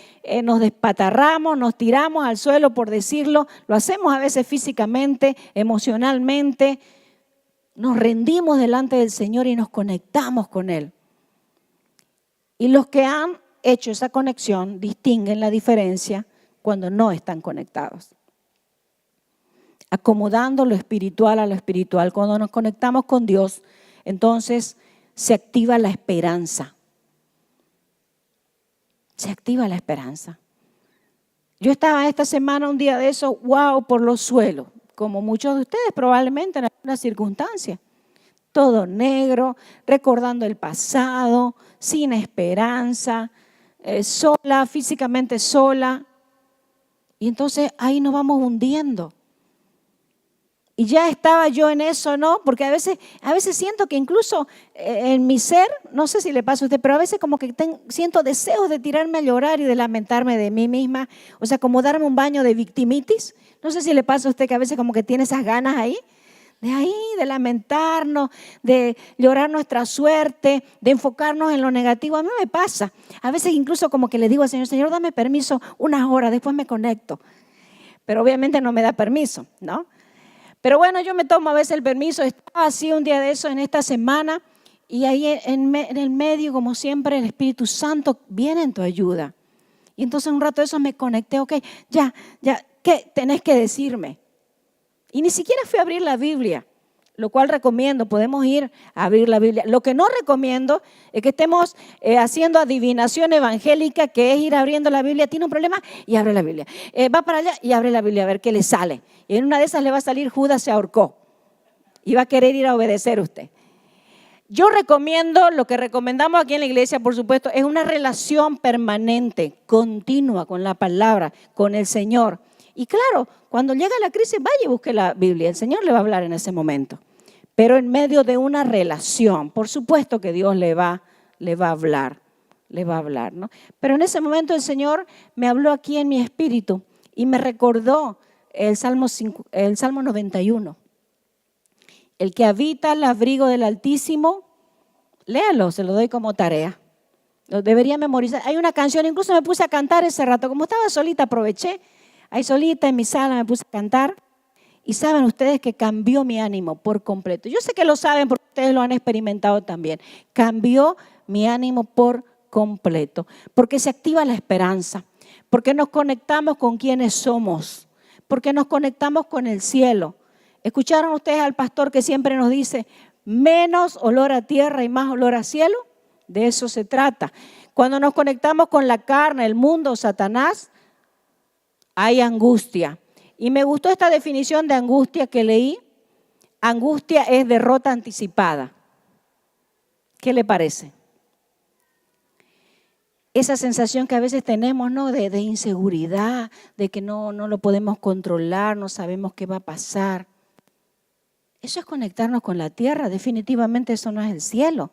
[SPEAKER 1] nos despatarramos, nos tiramos al suelo, por decirlo. Lo hacemos a veces físicamente, emocionalmente. Nos rendimos delante del Señor y nos conectamos con Él. Y los que han hecho esa conexión distinguen la diferencia cuando no están conectados. Acomodando lo espiritual a lo espiritual. Cuando nos conectamos con Dios, entonces se activa la esperanza. Se activa la esperanza. Yo estaba esta semana, un día de eso, wow, por los suelos, como muchos de ustedes probablemente en alguna circunstancia. Todo negro, recordando el pasado, sin esperanza, sola, físicamente sola. Y entonces ahí nos vamos hundiendo. Y ya estaba yo en eso, ¿no? Porque a veces siento que incluso en mi ser, no sé si le pasa a usted, pero a veces como que siento deseos de tirarme a llorar y de lamentarme de mí misma. O sea, como darme un baño de victimitis. No sé si le pasa a usted que a veces como que tiene esas ganas ahí, de lamentarnos, de llorar nuestra suerte, de enfocarnos en lo negativo. A mí me pasa. A veces incluso como que le digo al Señor, Señor, dame permiso unas horas, después me conecto. Pero obviamente no me da permiso, ¿no? Pero bueno, yo me tomo a veces el permiso. Estaba así un día de eso en esta semana y ahí en el medio, como siempre, el Espíritu Santo viene en tu ayuda. Y entonces un rato de eso me conecté, ok, ya, ¿qué tenés que decirme? Y ni siquiera fui a abrir la Biblia, lo cual recomiendo, podemos ir a abrir la Biblia. Lo que no recomiendo es que estemos haciendo adivinación evangélica, que es ir abriendo la Biblia. Tiene un problema y abre la Biblia. Va para allá y abre la Biblia a ver qué le sale. Y en una de esas le va a salir Judas se ahorcó y va a querer ir a obedecer usted. Yo recomiendo, lo que recomendamos aquí en la iglesia, por supuesto, es una relación permanente, continua con la palabra, con el Señor. Y claro, cuando llega la crisis, vaya y busque la Biblia. El Señor le va a hablar en ese momento. Pero en medio de una relación, por supuesto que Dios le va a hablar, ¿no? Pero en ese momento el Señor me habló aquí en mi espíritu y me recordó el Salmo 91. El que habita al abrigo del Altísimo, léalo, se lo doy como tarea. Lo debería memorizar. Hay una canción, incluso me puse a cantar ese rato. Como estaba solita, aproveché. Ahí solita en mi sala me puse a cantar. Y saben ustedes que cambió mi ánimo por completo. Yo sé que lo saben porque ustedes lo han experimentado también. Cambió mi ánimo por completo. Porque se activa la esperanza. Porque nos conectamos con quienes somos. Porque nos conectamos con el cielo. ¿Escucharon ustedes al pastor que siempre nos dice menos olor a tierra y más olor a cielo? De eso se trata. Cuando nos conectamos con la carne, el mundo, Satanás, hay angustia. Y me gustó esta definición de angustia que leí. Angustia es derrota anticipada. ¿Qué le parece? Esa sensación que a veces tenemos, ¿no? de inseguridad, de que no lo podemos controlar, no sabemos qué va a pasar. Eso es conectarnos con la tierra. Definitivamente eso no es el cielo.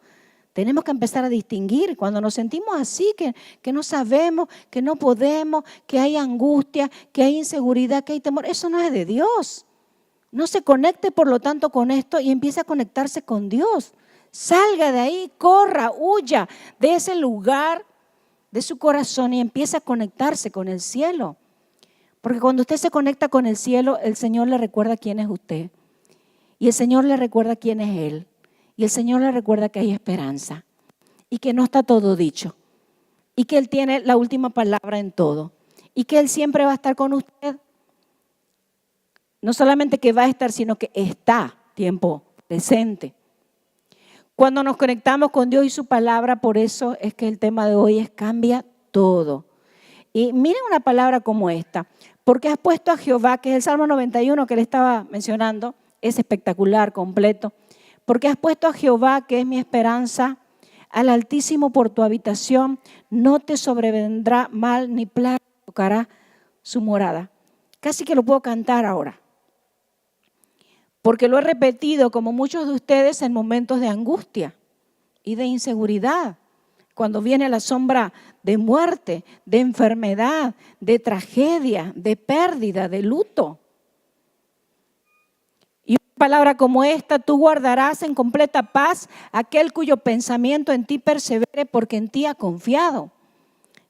[SPEAKER 1] Tenemos que empezar a distinguir cuando nos sentimos así, que no sabemos, que no podemos, que hay angustia, que hay inseguridad, que hay temor. Eso no es de Dios. No se conecte, por lo tanto, con esto y empiece a conectarse con Dios. Salga de ahí, corra, huya de ese lugar de su corazón y empiece a conectarse con el cielo. Porque cuando usted se conecta con el cielo, el Señor le recuerda quién es usted. Y el Señor le recuerda quién es Él. Y el Señor le recuerda que hay esperanza. Y que no está todo dicho. Y que Él tiene la última palabra en todo. Y que Él siempre va a estar con usted. No solamente que va a estar, sino que está tiempo presente. Cuando nos conectamos con Dios y su palabra, por eso es que el tema de hoy es cambia todo. Y miren una palabra como esta. Porque has puesto a Jehová, que es el Salmo 91 que le estaba mencionando. Es espectacular, completo. Porque has puesto a Jehová, que es mi esperanza, al Altísimo por tu habitación, no te sobrevendrá mal ni plaga tocará su morada. Casi que lo puedo cantar ahora. Porque lo he repetido como muchos de ustedes en momentos de angustia y de inseguridad. Cuando viene la sombra de muerte, de enfermedad, de tragedia, de pérdida, de luto. Y una palabra como esta, tú guardarás en completa paz aquel cuyo pensamiento en ti persevere porque en ti ha confiado.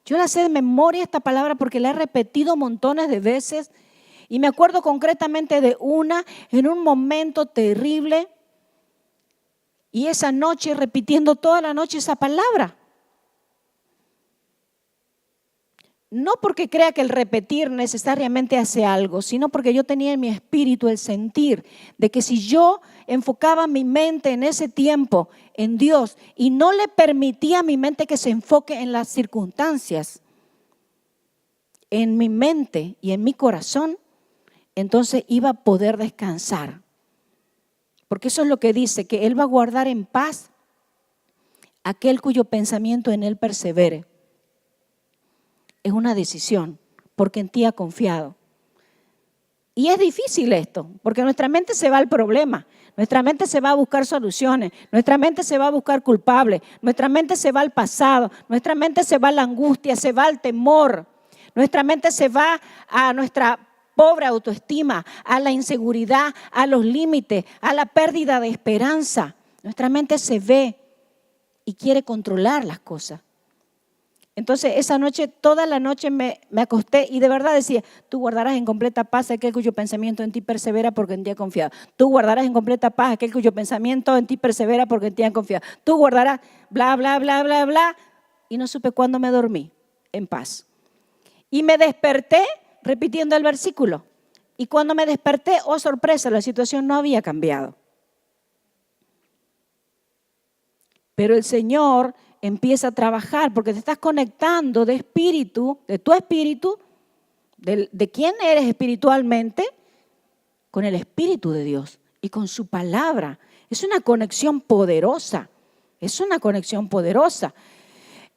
[SPEAKER 1] Yo la sé de memoria esta palabra porque la he repetido montones de veces y me acuerdo concretamente de una en un momento terrible y esa noche repitiendo toda la noche esa palabra. No porque crea que el repetir necesariamente hace algo, sino porque yo tenía en mi espíritu el sentir de que si yo enfocaba mi mente en ese tiempo en Dios y no le permitía a mi mente que se enfoque en las circunstancias, en mi mente y en mi corazón, entonces iba a poder descansar. Porque eso es lo que dice, que Él va a guardar en paz aquel cuyo pensamiento en Él persevere. Es una decisión, porque en ti ha confiado. Y es difícil esto, porque nuestra mente se va al problema, nuestra mente se va a buscar soluciones, nuestra mente se va a buscar culpables, nuestra mente se va al pasado, nuestra mente se va a la angustia, se va al temor, nuestra mente se va a nuestra pobre autoestima, a la inseguridad, a los límites, a la pérdida de esperanza. Nuestra mente se ve y quiere controlar las cosas. Entonces esa noche, toda la noche me acosté y de verdad decía, tú guardarás en completa paz aquel cuyo pensamiento en ti persevera porque en ti ha confiado. Tú guardarás en completa paz aquel cuyo pensamiento en ti persevera porque en ti ha confiado. Tú guardarás bla, bla, bla, bla, bla. Y no supe cuándo me dormí en paz. Y me desperté repitiendo el versículo. Y cuando me desperté, oh sorpresa, la situación no había cambiado. Pero el Señor empieza a trabajar porque te estás conectando de espíritu, de tu espíritu, de quién eres espiritualmente, con el Espíritu de Dios y con su palabra. Es una conexión poderosa, es una conexión poderosa.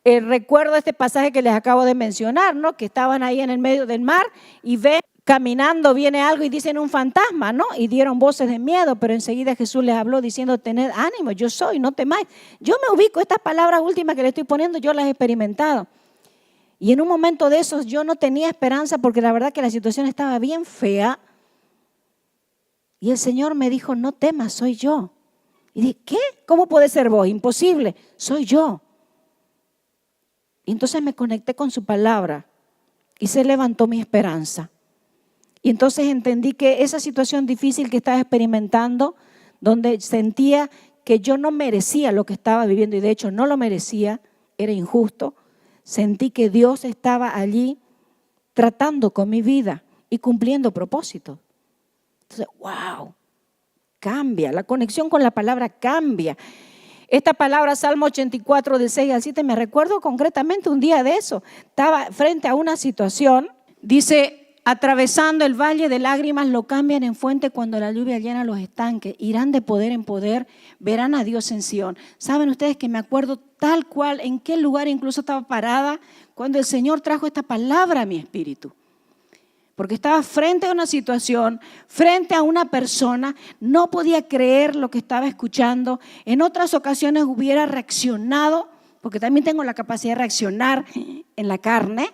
[SPEAKER 1] Recuerdo este pasaje que les acabo de mencionar, ¿no? Que estaban ahí en el medio del mar y ven caminando, viene algo y dicen un fantasma, ¿no? Y dieron voces de miedo, pero enseguida Jesús les habló diciendo, tened ánimo, yo soy, no temáis. Yo me ubico, estas palabras últimas que le estoy poniendo, yo las he experimentado. Y en un momento de esos yo no tenía esperanza porque la verdad que la situación estaba bien fea. Y el Señor me dijo, no temas, soy yo. Y dije, ¿qué? ¿Cómo puede ser vos? Imposible, soy yo. Y entonces me conecté con su palabra y se levantó mi esperanza. Y entonces entendí que esa situación difícil que estaba experimentando, donde sentía que yo no merecía lo que estaba viviendo y de hecho no lo merecía, era injusto, sentí que Dios estaba allí tratando con mi vida y cumpliendo propósitos. Entonces, wow, cambia, la conexión con la palabra cambia. Esta palabra, Salmo 84, del 6 al 7, me recuerdo concretamente un día de eso. Estaba frente a una situación, dice, atravesando el valle de lágrimas lo cambian en fuente cuando la lluvia llena los estanques. Irán de poder en poder, verán a Dios en Sión. Saben ustedes que me acuerdo tal cual en qué lugar incluso estaba parada cuando el Señor trajo esta palabra a mi espíritu. Porque estaba frente a una situación, frente a una persona, no podía creer lo que estaba escuchando. En otras ocasiones hubiera reaccionado, porque también tengo la capacidad de reaccionar en la carne.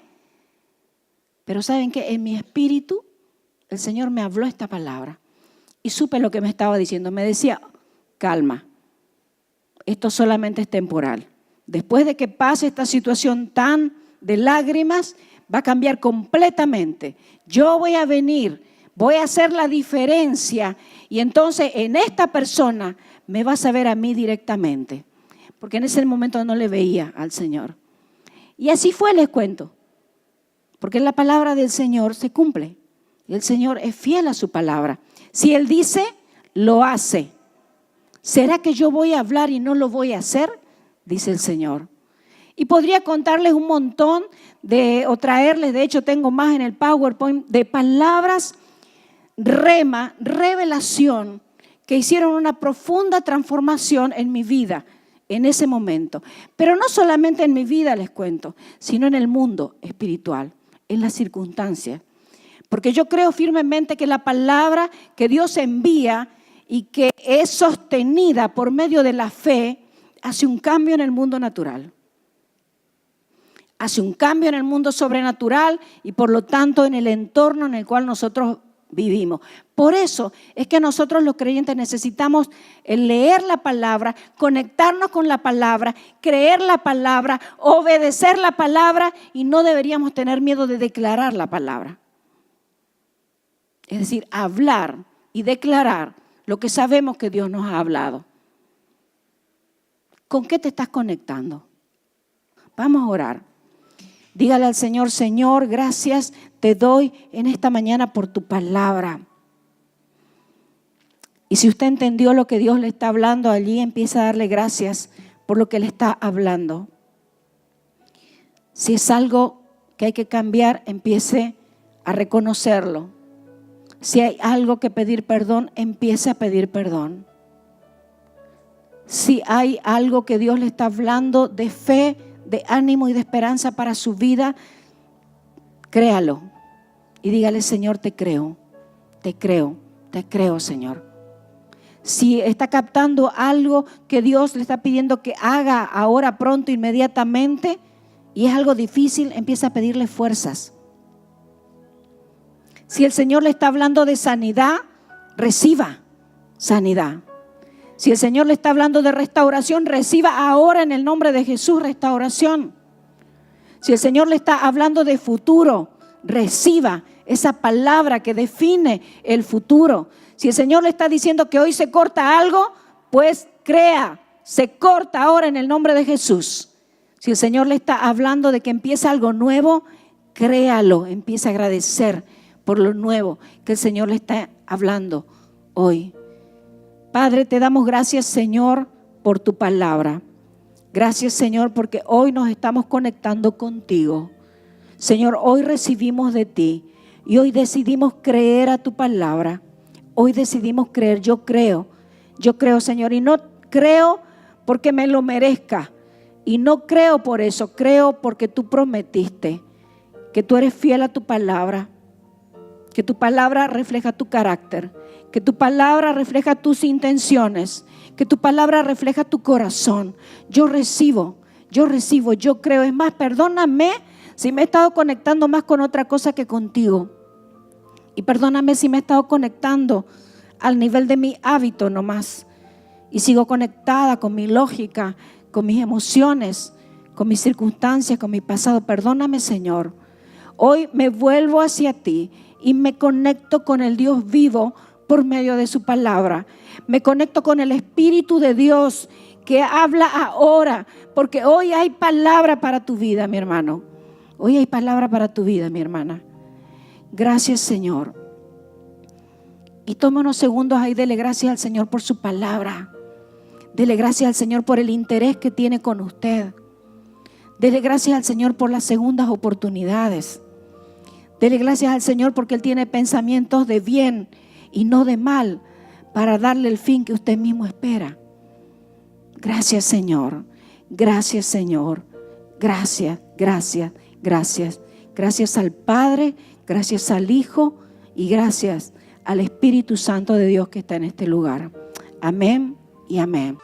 [SPEAKER 1] Pero ¿saben qué? En mi espíritu el Señor me habló esta palabra y supe lo que me estaba diciendo. Me decía, calma, esto solamente es temporal. Después de que pase esta situación tan de lágrimas, va a cambiar completamente. Yo voy a venir, voy a hacer la diferencia y entonces en esta persona me vas a ver a mí directamente. Porque en ese momento no le veía al Señor. Y así fue, les cuento. Porque la palabra del Señor se cumple. Y el Señor es fiel a su palabra. Si Él dice, lo hace. ¿Será que yo voy a hablar y no lo voy a hacer? Dice el Señor. Y podría contarles un montón o traerles, de hecho tengo más en el PowerPoint, de palabras rema, revelación, que hicieron una profunda transformación en mi vida en ese momento. Pero no solamente en mi vida, les cuento, sino en el mundo espiritual, en las circunstancias. Porque yo creo firmemente que la palabra que Dios envía y que es sostenida por medio de la fe, hace un cambio en el mundo natural. Hace un cambio en el mundo sobrenatural y por lo tanto en el entorno en el cual nosotros vivimos. Por eso es que nosotros los creyentes necesitamos leer la palabra, conectarnos con la palabra, creer la palabra, obedecer la palabra y no deberíamos tener miedo de declarar la palabra. Es decir, hablar y declarar lo que sabemos que Dios nos ha hablado. ¿Con qué te estás conectando? Vamos a orar. Dígale al Señor: Señor, gracias te doy en esta mañana por tu palabra. Y si usted entendió lo que Dios le está hablando allí, empieza a darle gracias por lo que le está hablando. Si es algo que hay que cambiar, empiece a reconocerlo. Si hay algo que pedir perdón, empiece a pedir perdón. Si hay algo que Dios le está hablando de fe, de ánimo y de esperanza para su vida, créalo y dígale: Señor, te creo, Señor. Si está captando algo que Dios le está pidiendo que haga ahora, pronto, inmediatamente, y es algo difícil, empieza a pedirle fuerzas. Si el Señor le está hablando de sanidad, reciba sanidad. Si el Señor le está hablando de restauración, reciba ahora en el nombre de Jesús restauración. Si el Señor le está hablando de futuro, reciba esa palabra que define el futuro. Si el Señor le está diciendo que hoy se corta algo, pues crea, se corta ahora en el nombre de Jesús. Si el Señor le está hablando de que empieza algo nuevo, créalo, empieza a agradecer por lo nuevo que el Señor le está hablando hoy. Padre, te damos gracias, Señor, por tu palabra. Gracias, Señor, porque hoy nos estamos conectando contigo. Señor, hoy recibimos de ti y hoy decidimos creer a tu palabra. Hoy decidimos creer. Yo creo, Señor, y no creo porque me lo merezca. Y no creo por eso, creo porque tú prometiste que tú eres fiel a tu palabra, que tu palabra refleja tu carácter, que tu palabra refleja tus intenciones, que tu palabra refleja tu corazón. Yo recibo, yo creo. Es más, perdóname si me he estado conectando más con otra cosa que contigo. Y perdóname si me he estado conectando al nivel de mi hábito nomás. Y sigo conectada con mi lógica, con mis emociones, con mis circunstancias, con mi pasado. Perdóname, Señor. Hoy me vuelvo hacia ti y me conecto con el Dios vivo por medio de su palabra. Me conecto con el Espíritu de Dios que habla ahora, porque hoy hay palabra para tu vida, mi hermano. Hoy hay palabra para tu vida, mi hermana. Gracias, Señor. Y toma unos segundos ahí, dele gracias al Señor por su palabra. Dele gracias al Señor por el interés que tiene con usted. Dele gracias al Señor por las segundas oportunidades. Dele gracias al Señor porque Él tiene pensamientos de bien y no de mal, para darle el fin que usted mismo espera. Gracias, Señor. Gracias, Señor. Gracias, gracias, gracias. Gracias al Padre, gracias al Hijo y gracias al Espíritu Santo de Dios que está en este lugar. Amén y amén.